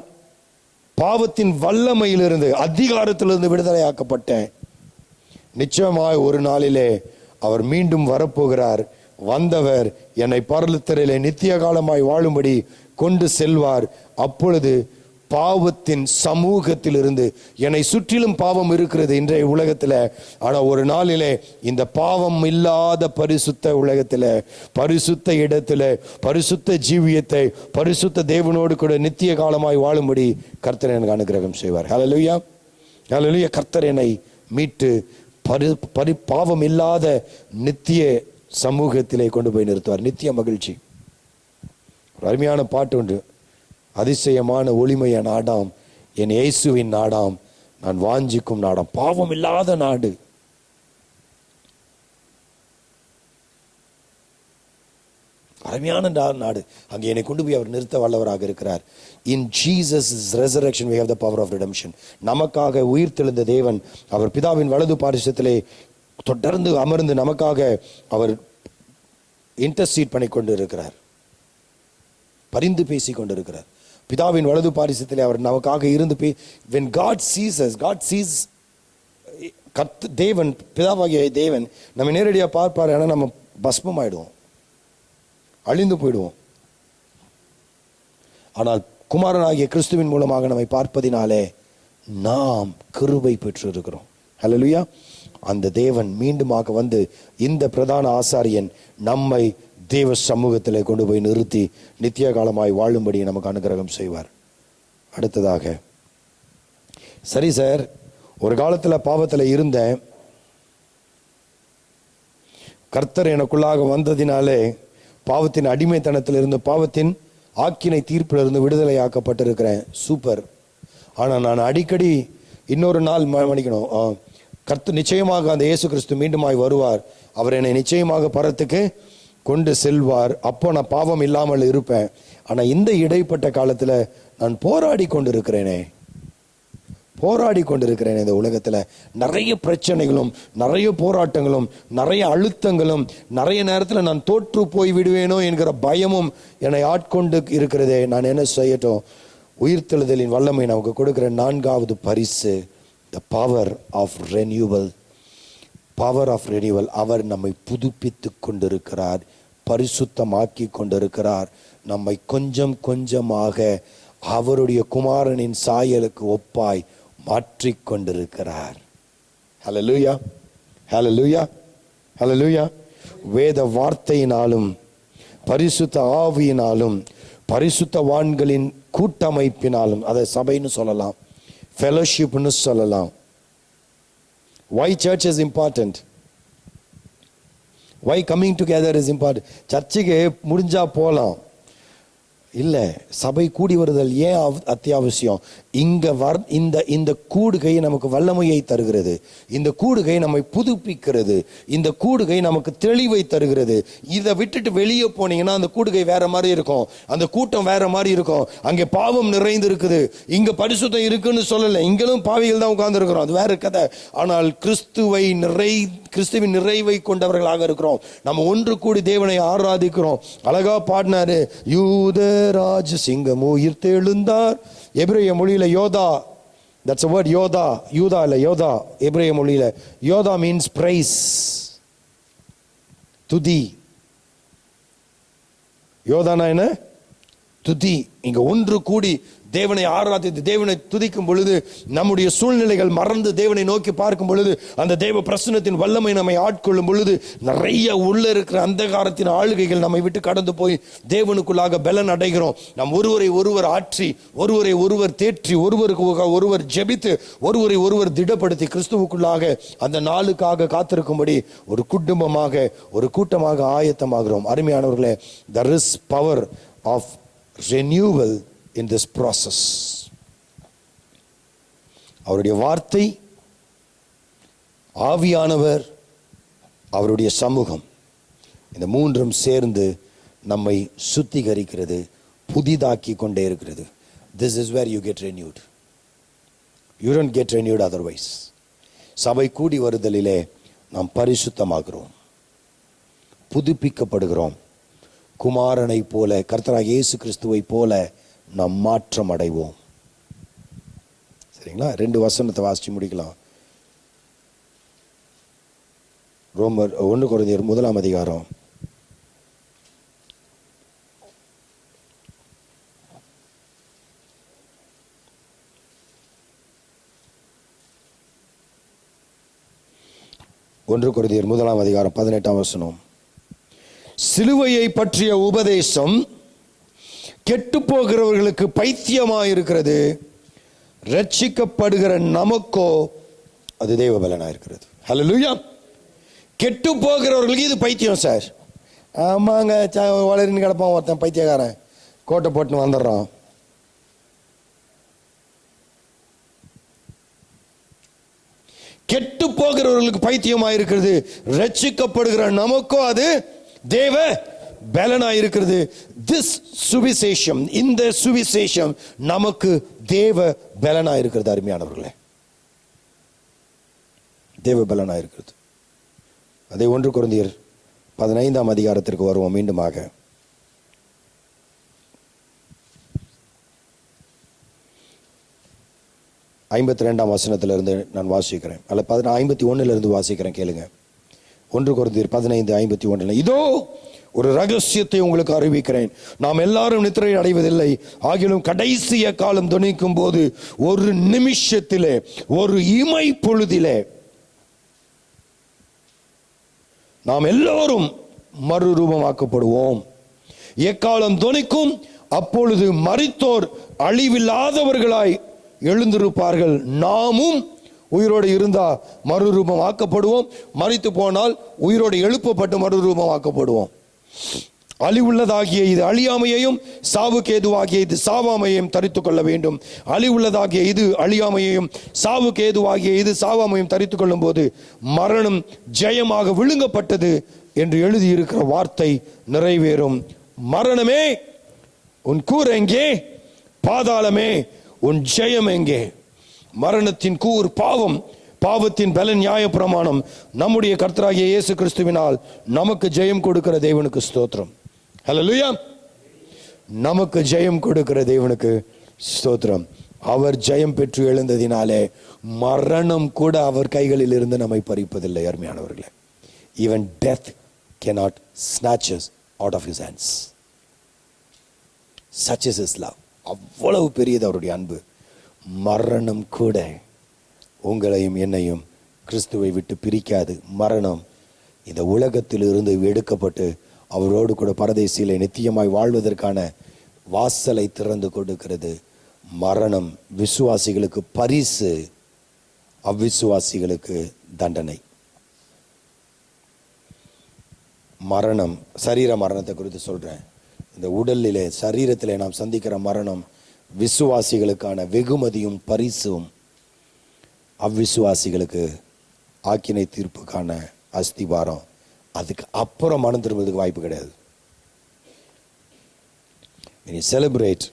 பாவத்தின் வல்லமையிலிருந்து, அதிகாரத்திலிருந்து விடுதலையாக்கப்பட்டேன். நிச்சயமாய் ஒரு நாளிலே அவர் மீண்டும் வரப்போகிறார். வந்தவர் என்னை பரலோகத்திலே நித்திய காலமாய் வாழும்படி கொண்டு செல்வார். அப்பொழுது பாவத்தின் சமூகத்தில் இருந்து, என்னை சுற்றிலும் பாவம் இருக்கிறது இன்றைய உலகத்தில். ஆனால் ஒரு நாளிலே இந்த பாவம் இல்லாத பரிசுத்த உலகத்தில், பரிசுத்த இடத்துல, பரிசுத்த ஜீவியத்தை பரிசுத்த தேவனோடு கூட நித்திய காலமாய் வாழும்படி கர்த்தர் எனக்கு அனுகிரகம் செய்வார். ஹல்லேலூயா, ஹல்லேலூயா. கர்த்தர் என்னை மீட்டு பாவம் இல்லாத நித்திய சமூகத்திலே கொண்டு போய் நிறுத்துவார். நித்திய மகிழ்ச்சி. ஒரு அருமையான பாட்டு உண்டு, அதிசயமான ஒளிமைய நாடாம் என் இயேசுவின் நாடாம் நான் வாஞ்சிக்கும் நாடாம். பாவம் இல்லாத நாடு. அருமையான நாடு. அங்கே என்னை கொண்டு போய் அவர் நிறுத்த வல்லவராக இருக்கிறார். In Jesus resurrection we have the power of redemption. நமக்காக உயிர்த்தெழுந்த தேவன் அவர் பிதாவின் வலது பாரிசத்திலே தொடர்ந்து அமர்ந்து நமக்காக அவர் இன்டர்சீட் பண்ணி கொண்டு இருக்கிறார், பரிந்து பேசி கொண்டிருக்கிறார். பிதாவின் வலது பாரிசத்திலே அவர் நமக்காக இருந்து when God sees us, God sees தேவன், பிதாவாகிய தேவன் நம்ம நேரடியாக பார்ப்பார். ஆனால் நம்ம பஸ்மம் ஆயிடுவோம், அழிந்து போயிடுவோம். ஆனால் குமாரனாகிய கிறிஸ்துவின் மூலமாக நம்மை பார்ப்பதினாலே நாம் கிருபை பெற்று இருக்கிறோம். ஹல்லேலூயா. அந்த தேவன் மீண்டுமாக வந்து இந்த பிரதான ஆசாரியன் நம்மை தேவ சமூகத்தில் கொண்டு போய் நிறுத்தி நித்திய காலமாய் வாழும்படி நமக்கு அனுகிரகம் செய்வார். அடுத்ததாக, சரி சார், ஒரு காலத்தில் பாவத்தில் இருந்தேன், கர்த்தர் எனக்குள்ளாக வந்ததினாலே பாவத்தின் அடிமைத்தனத்தில் இருந்து, பாவத்தின் ஆக்கினை தீர்ப்பிலிருந்து விடுதலை ஆக்கப்பட்டிருக்கிறேன். சூப்பர். ஆனால் நான் அடிக்கடி இன்னொரு நாள் மன்னிக்கணும், கர்த்தர் நிச்சயமாக அந்த இயேசு கிறிஸ்து மீண்டுமாய் வருவார், அவர் என்னை நிச்சயமாக பரத்துக்கு கொண்டு செல்வார், அப்போ நான் பாவம் இல்லாமல் இருப்பேன். ஆனால் இந்த இடைப்பட்ட காலத்தில் நான் போராடி கொண்டிருக்கிறேனே, இந்த உலகத்தில் நிறைய பிரச்சனைகளும் நிறைய போராட்டங்களும் நிறைய அழுத்தங்களும், நிறைய நேரத்தில் நான் தோற்று போய் விடுவேனோ என்கிற பயமும் என்னை ஆட்கொண்டு இருக்கிறதே. நான் என்ன செய்யட்டும்? உயிர்த்தெழுதலின் வல்லமை நமக்கு கொடுக்கிற 4வது பரிசு, the power of renewal. Power of renewal. அவர் நம்மை புதுப்பித்து கொண்டிருக்கிறார், பரிசுத்தமாக்கி கொண்டிருக்கிறார், நம்மை கொஞ்சம் கொஞ்சமாக அவருடைய குமாரனின் சாயலுக்கு ஒப்பாய் மாற்றிக் கொண்டிருக்கிறார். ஹல்லேலூயா, ஹல்லேலூயா, ஹல்லேலூயா. வேத வார்த்தையினாலும் பரிசுத்த ஆவியினாலும் பரிசுத்தவான்களின் கூட்டமைப்பினாலும், அதை சபைன்னு சொல்லலாம், ஃபெலோஷிப்னு சொல்லலாம். Why church is important? Why coming together is important? சர்ச்சுக்கு முடிஞ்சா போகலாம், இல்லை சபை கூடி வருதல் ஏன் அத்தியாவசியம்? இந்த கூடுகை நமக்கு வல்லமையை தருகிறது, இந்த கூடுகை நம்மை புதுப்பிக்கிறது, இந்த கூடுகை நமக்கு தெளிவை தருகிறது. இதை விட்டுட்டு வெளியே போனீங்கன்னா அந்த கூடுகை வேற மாதிரி இருக்கும், அந்த கூட்டம் வேற மாதிரி இருக்கும். அங்கே பாவம் நிறைந்து இருக்குது, இங்க பரிசுத்தம் இருக்குன்னு சொல்லலை, இங்களும் பாவிகள் தான் உட்கார்ந்து இருக்கிறோம், அது வேற கதை. ஆனால் கிறிஸ்துவின் நிறைவை கொண்டவர்களாக இருக்கிறோம். நம்ம ஒன்று கூடி தேவனை ஆராதிக்கிறோம். அழகா பாடினாரு, யூதராஜ் சிங்கம் உயிர்த்து எழுந்தார். எபிரேய மொழியில Yodha, that's a word, Yodha, யூதா இல்ல யோதா. எபிரேய மொழியில யோதா means praise, துதி. யோதானா என்ன? துதி. இங்க ஒன்று கூடி தேவனை ஆராதித்து தேவனை துதிக்கும் பொழுது, நம்முடைய சூழ்நிலைகள் மறந்து தேவனை நோக்கி பார்க்கும் பொழுது, அந்த தேவ பிரசன்னத்தின் வல்லமை நம்மை ஆட்கொள்ளும் பொழுது, நிறைய உள்ள இருக்கிற அந்தகாரத்தின் ஆளுகைகள் நம்மை விட்டு கடந்து போய் தேவனுக்குள்ளாக பலன் அடைகிறோம். நாம் ஒருவரை ஒருவர் ஆற்றி, ஒருவரை ஒருவர் தேற்றி, ஒருவருக்கு ஒருவர் ஜெபித்து, ஒருவரை ஒருவர் திடப்படுத்தி கிறிஸ்துவுக்குள்ளாக அந்த நாளுக்காக காத்திருக்கும்படி ஒரு குடும்பமாக, ஒரு கூட்டமாக ஆயத்தமாகிறோம். அருமையானவர்களே, there is power of renewal in this process. அவருடைய வார்த்தை, ஆவியானவர், அவருடைய சமூகம், இந்த மூன்றும் சேர்ந்து நம்மை சுத்திகரிக்கிறது, புதிதாக்கி கொண்டே இருக்கிறது. This is where you get renewed. You don't get renewed otherwise. சபை கூடி வருதலிலே நாம் பரிசுத்தமாகிறோம், புதுப்பிக்கப்படுகிறோம். குமாரனை போல, கர்த்தராகிய இயேசு கிறிஸ்துவை போல நாம் மாற்றம் அடைவோம். சரிங்களா? 2 வசனத்தை வாசிச்சு முடிக்கலாம். ரோமர் 1 கொரிந்தியர் 1 அதிகாரம் 1 1 கொரிந்தியர் 1:18. சிலுவையை பற்றிய உபதேசம் கெட்டு போகிறவர்களுக்கு பைத்தியமாயிருக்கிறது, ரட்சிக்கப்படுகிற நமக்கோ அது தேவ பலனாயிருக்கிறது. ஹல்லேலூயா. கெட்டு போகிறவர்களுக்கு இது பைத்தியம் சார். ஆமாங்க, வளரின்னு கிடப்பான் ஒருத்தன் பைத்தியக்காரன், கோட்டை போட்டுன்னு வந்துடுறான். கெட்டு போகிறவர்களுக்கு பைத்தியமாயிருக்கிறது, ரட்சிக்கப்படுகிற நமக்கோ அது தேவ பலனாயிருக்கிறது. திஸ் சுவிசேஷம், இந்த சுவிசேஷம் நமக்கு தேவ பலனாயிருக்கிறது. அருமையானவர்களே, தேவ பலனாயிருக்கிறது. அதே 1 கொரிந்தியர் 15 வருவோம் மீண்டுமாக. 52 நான் வாசிக்கிறேன், அல்ல 51 வாசிக்கிறேன், கேளுங்க. 1 கொரிந்தியர் 15:51. இதோ ஒரு ரகசியத்தை உங்களுக்கு அறிவிக்கிறேன், நாம் எல்லாரும் நித்திரை அடைவதில்லை, ஆகிலும் கடைசிய காலம் துணிக்கும் போது ஒரு நிமிஷத்திலே, ஒரு இமை பொழுதிலே நாம் எல்லோரும் மறுரூபமாக்கப்படுவோம். எக்காலம் துணிக்கும், அப்பொழுது மரித்தோர் அழிவில்லாதவர்களாய் எழுந்திருப்பார்கள், நாமும் உயிரோடு இருந்தா மறுரூபம் ஆக்கப்படுவோம், மரித்து போனால் உயிரோடு எழுப்பப்பட்டு மறுரூபம் ஆக்கப்படுவோம். அழிவுள்ளதாகிய இது அழியாமையையும், சாவுக்கு ஏதுவாகிய இது சாவாமையையும் தரித்துக் கொள்ள வேண்டும். அழிவுள்ளதாகிய இது அழியாமையையும், சாவுக்கு ஏதுவாகிய இது சாவாமையும் தரித்துக் கொள்ளும் போது மரணம் ஜெயமாக விழுங்கப்பட்டது என்று எழுதியிருக்கிற வார்த்தை நிறைவேறும். மரணமே உன் கூர் எங்கே? பாதாளமே உன் ஜெயம் எங்கே? மரணத்தின் கூர் பாவம், பாவத்தின் பலன் நியாயப்பிரமாணம். நம்முடைய கர்த்தராகிய இயேசு கிறிஸ்துவினால் நமக்கு ஜெயம் கொடுக்கிற தேவனுக்கு ஸ்தோத்திரம். ஹல்லேலூயா. நமக்கு ஜெயம் கொடுக்கிற தேவனுக்கு ஸ்தோத்திரம். அவர் ஜெயம் பெற்று எழுந்ததினாலே மரணம் கூட அவர் கைகளில் இருந்து நம்மை பறிப்பதில்லை. அருமையானவர்களே, even death cannot snatch us out of his hands. Such is his love. அவ்வளவு பெரியது அவருடைய அன்பு. மரணம் கூட உங்களையும் என்னையும் கிறிஸ்துவை விட்டு பிரிக்காது. மரணம் இந்த உலகத்தில் இருந்து எடுக்கப்பட்டு அவரோடு கூட பரதேசிலே நித்தியமாய் வாழ்வதற்கான வாசலை திறந்து கொடுக்கிறது. மரணம் விசுவாசிகளுக்கு பரிசு, அவ்விசுவாசிகளுக்கு தண்டனை. மரணம், சரீர மரணத்தை குறித்து சொல்றேன். இந்த உடலிலே, சரீரத்திலே நாம் சந்திக்கிற மரணம் விசுவாசிகளுக்கான வெகுமதியும் பரிசும், அவ்விசுவாசிகளுக்கு ஆக்கினை தீர்ப்புக்கான அஸ்திபாரம். அதுக்கு அப்புறம் மனம் திரும்புறதுக்கு வாய்ப்பு கிடையாது. இனி செலிப்ரேட்.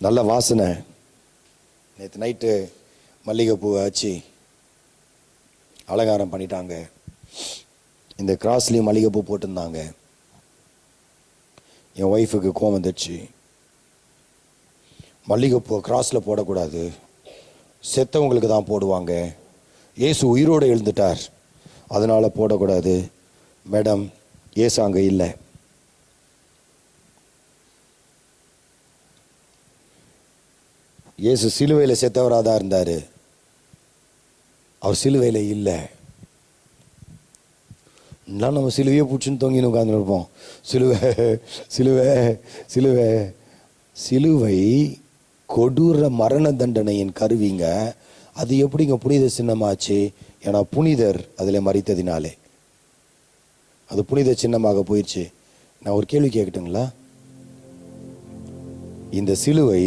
நல்ல வாசனை. நேற்று நைட்டு மல்லிகைப்பூவை வச்சு அலங்காரம் பண்ணிட்டாங்க. இந்த கிராஸ்லேயும் மல்லிகைப்பூ போட்டிருந்தாங்க. என் ஒய்ஃபுக்கு கோவம் வந்துடுச்சு. மல்லிகைப்பூ கிராஸில் போடக்கூடாது, செத்தவங்களுக்கு தான் போடுவாங்க, இயேசு உயிரோடு எழுந்துட்டார் அதனால் போடக்கூடாது. மேடம், இயேசு அங்கே இல்லை. இயேசு சிலுவையில் செத்தவராக தான் இருந்தார், அவர் சிலுவையில் இல்லை. நான் நம்ம சிலுவையை பிடிச்சின்னு தொங்கின்னு உட்காந்துன்னு இருப்போம். சிலுவை சிலுவை சிலுவை சிலுவை கொடூர மரண தண்டனையின் கருவிங்க. அது எப்படிங்க புனித சின்னமாச்சு? ஏன்னா புனிதர் அதில் மரித்ததினாலே அது புனித சின்னமாக போயிடுச்சு. நான் ஒரு கேள்வி கேட்கட்டுங்களா? இந்த சிலுவை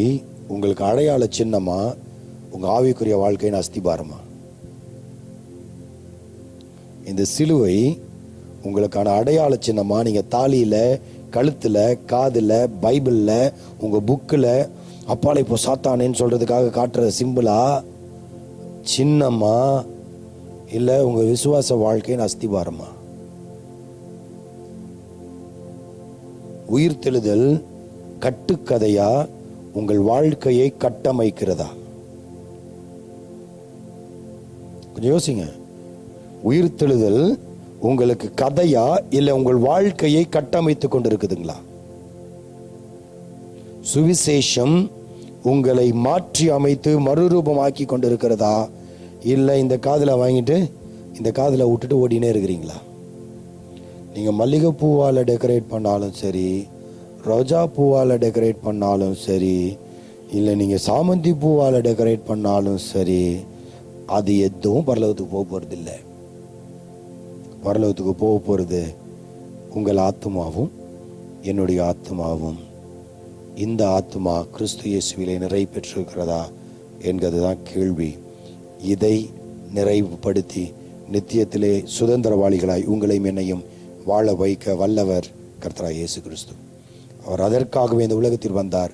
உங்களுக்கு அடையாள சின்னமா, உங்க ஆவிக்குரிய வாழ்க்கையின் அஸ்திபாரமா? இந்த சிலுவை உங்களுக்கான அடையாள சின்னமா? நீங்க தாலியில, கழுத்துல, காதுல, பைபிள்ல, உங்க புக்கில் அப்பாலை இப்போ சாத்தானேன்னு சொல்றதுக்காக காட்டுற சிம்பிளா, சின்னமா, இல்லை உங்க விசுவாச வாழ்க்கையின் அஸ்திபாரமா? உயிர்த்தெழுதல் கட்டுக்கதையா, உங்கள் வாழ்க்கையை கட்டமைக்கிறதா? கொஞ்சம் யோசிங்க. உயிர்த்தெழுதல் உங்களுக்கு கதையா, இல்லை உங்கள் வாழ்க்கையை கட்டமைத்துக் கொண்டிருக்குதுங்களா? சுவிசேஷம் உங்களை மாற்றி அமைத்து மறுரூபமாக்கி கொண்டிருக்கிறதா, இல்லை இந்த காதில் வாங்கிட்டு இந்த காதில் விட்டுட்டு ஓடினே இருக்கிறீங்களா? நீங்கள் மல்லிகை பூவால் டெக்கரேட் பண்ணாலும் சரி, ரோஜா பூவால் டெக்கரேட் பண்ணாலும் சரி, இல்லை நீங்கள் சாமந்தி பூவால் டெக்கரேட் பண்ணாலும் சரி, அது எதுவும் பரலோகத்துக்கு போக போகிறது இல்லை. பரலோகத்துக்கு போக போகிறது உங்கள் ஆத்மாவும் என்னுடைய ஆத்மாவும். இந்த ஆத்மா கிறிஸ்து இயேசுவிலே நிறைவு பெற்றிருக்கிறதா என்கிறது தான் கேள்வி. இதை நிறைவுபடுத்தி நித்தியத்திலே சுதந்திரவாளிகளாய் உங்களையும் என்னையும் வாழ வைக்க வல்லவர் கர்த்தராகிய இயேசு கிறிஸ்து. அவர் அதற்காகவே இந்த உலகத்தில் வந்தார்,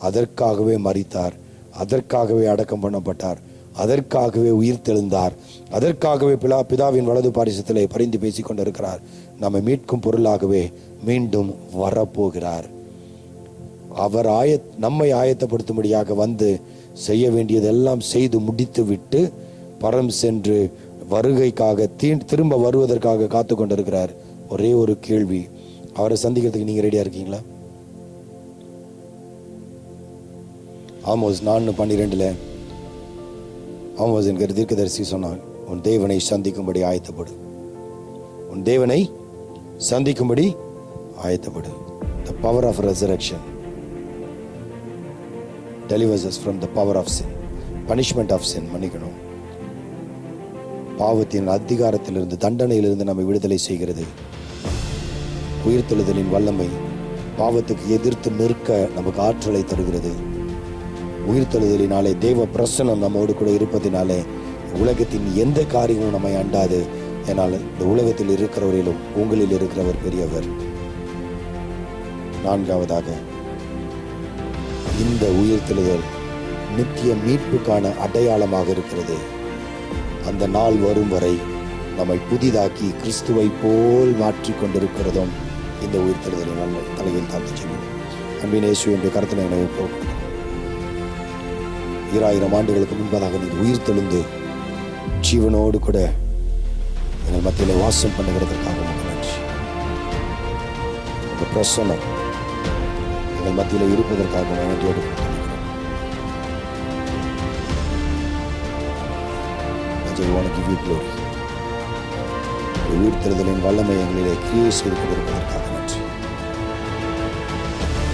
அதற்காகவே மரித்தார், அதற்காகவே அடக்கம் பண்ணப்பட்டார், அதற்காகவே உயிர் தெழுந்தார், அதற்காகவே பிதாவின் வலது பாரிசத்திலே பரிந்து பேசிக் கொண்டிருக்கிறார். நம்மை மீட்கும் பொருளாகவே மீண்டும் வரப்போகிறார். அவர் நம்மை ஆயத்தப்படுத்தும்படியாக வந்து செய்ய வேண்டியதெல்லாம் செய்து முடித்து விட்டு பரம் சென்று வருகைக்காக திரும்ப வருவதற்காக காத்து கொண்டிருக்கிறார். ஒரே ஒரு கேள்வி, அவரை சந்திக்கிறதுக்கு நீங்க ரெடியா இருக்கீங்களா? ஆமோஸ் 4:12 ஆமோஸ் என்கிற தீர்க்கதரிசி சொன்னான், உன் தேவனை சந்திக்கும்படி ஆயத்தப்படு, உன் தேவனை சந்திக்கும்படி ஆயத்தப்படு. The power of resurrection delivers us from the power of sin, punishment of sin. மன்னிக்கணும், பாவத்தின் அதிகாரத்திலிருந்து, தண்டனையிலிருந்து நம்மை விடுதலை செய்கிறது. உயிர்த்தெழுதலின் வல்லமை பாவத்துக்கு எதிர்த்து நிற்க நமக்கு ஆற்றலை தருகிறது. உயிர்த்தெழுதலினாலே தேவ பிரசன்னம் நம்மோடு கூட இருப்பதினாலே உலகத்தின் எந்த காரியமும் நம்மை அண்டாது. ஏனால் இந்த உலகத்தில் இருக்கிறவரிலும் உங்களில் இருக்கிறவர் பெரியவர். 4வது, இந்த உயிர்த்தெழுதல் நித்திய மீட்புக்கான அடையாளமாக இருக்கிறது. அந்த நாள் வரும் வரை நம்மை புதிதாக்கி கிறிஸ்துவை போல் மாற்றிக் கொண்டிருக்கிறதும் இந்த உயிர்த்தெழுதலின் நன்மை. தலையில் தாழ்த்தி செல்லும் அன்பின் இயேசு என்ற கருத்தில் நினைவு 2000 ஆண்டுகளுக்கு முன்பதாக நீர் உயிர்த்தெழுந்து ஜீவனோடு கூட எங்கள் மத்தியிலே வாசம் பண்ணுகிறதற்காக நன்றி. உங்கள் பிரசன்னம் எங்கள் மத்தியில் இருப்பதற்காக நன்றியோடு உயிர்த்தெழுதலின் வல்லமை எங்களிலே கிரியை செய்து கொண்டிருப்பதற்காக நன்றி.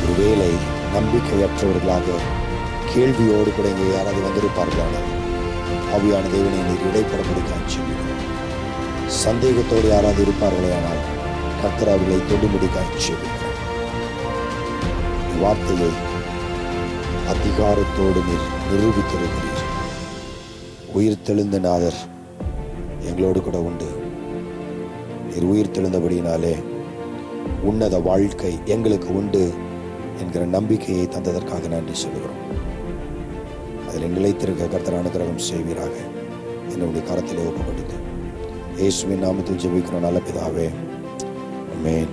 ஒருவேளை நம்பிக்கையற்றவர்களாக கேள்வியோடு கூட இங்கே யாராவது வந்திருப்பார்களானால் ஆவியான தேவனை நீர் இடைப்படப்படி காட்சி, சந்தேகத்தோடு யாராவது இருப்பார்களே ஆனால் கர்த்தர் அவர்களை தொடுமுடி காட்சி. வார்த்தையை அதிகாரத்தோடு நீர் நிரூபித்திருக்கிறீர். உயிர்த்தெழுந்த நாதர் எங்களோடு கூட உண்டு. நீர் உயிர்த்தெழுந்தபடியினாலே உன்னத வாழ்க்கை எங்களுக்கு உண்டு என்கிற நம்பிக்கையை தந்ததற்காக நன்றி சொல்கிறோம். அதில் நிலைத்திருக்க கர்த்தர் அனுகிரகம் செய்வீராக. என்னுடைய கரத்திலே ஒப்புக்கொடுத்து இயேசுவின் நாமத்தில் ஜெபிக்கிறோம் நல்ல பிதாவே, ஆமென்.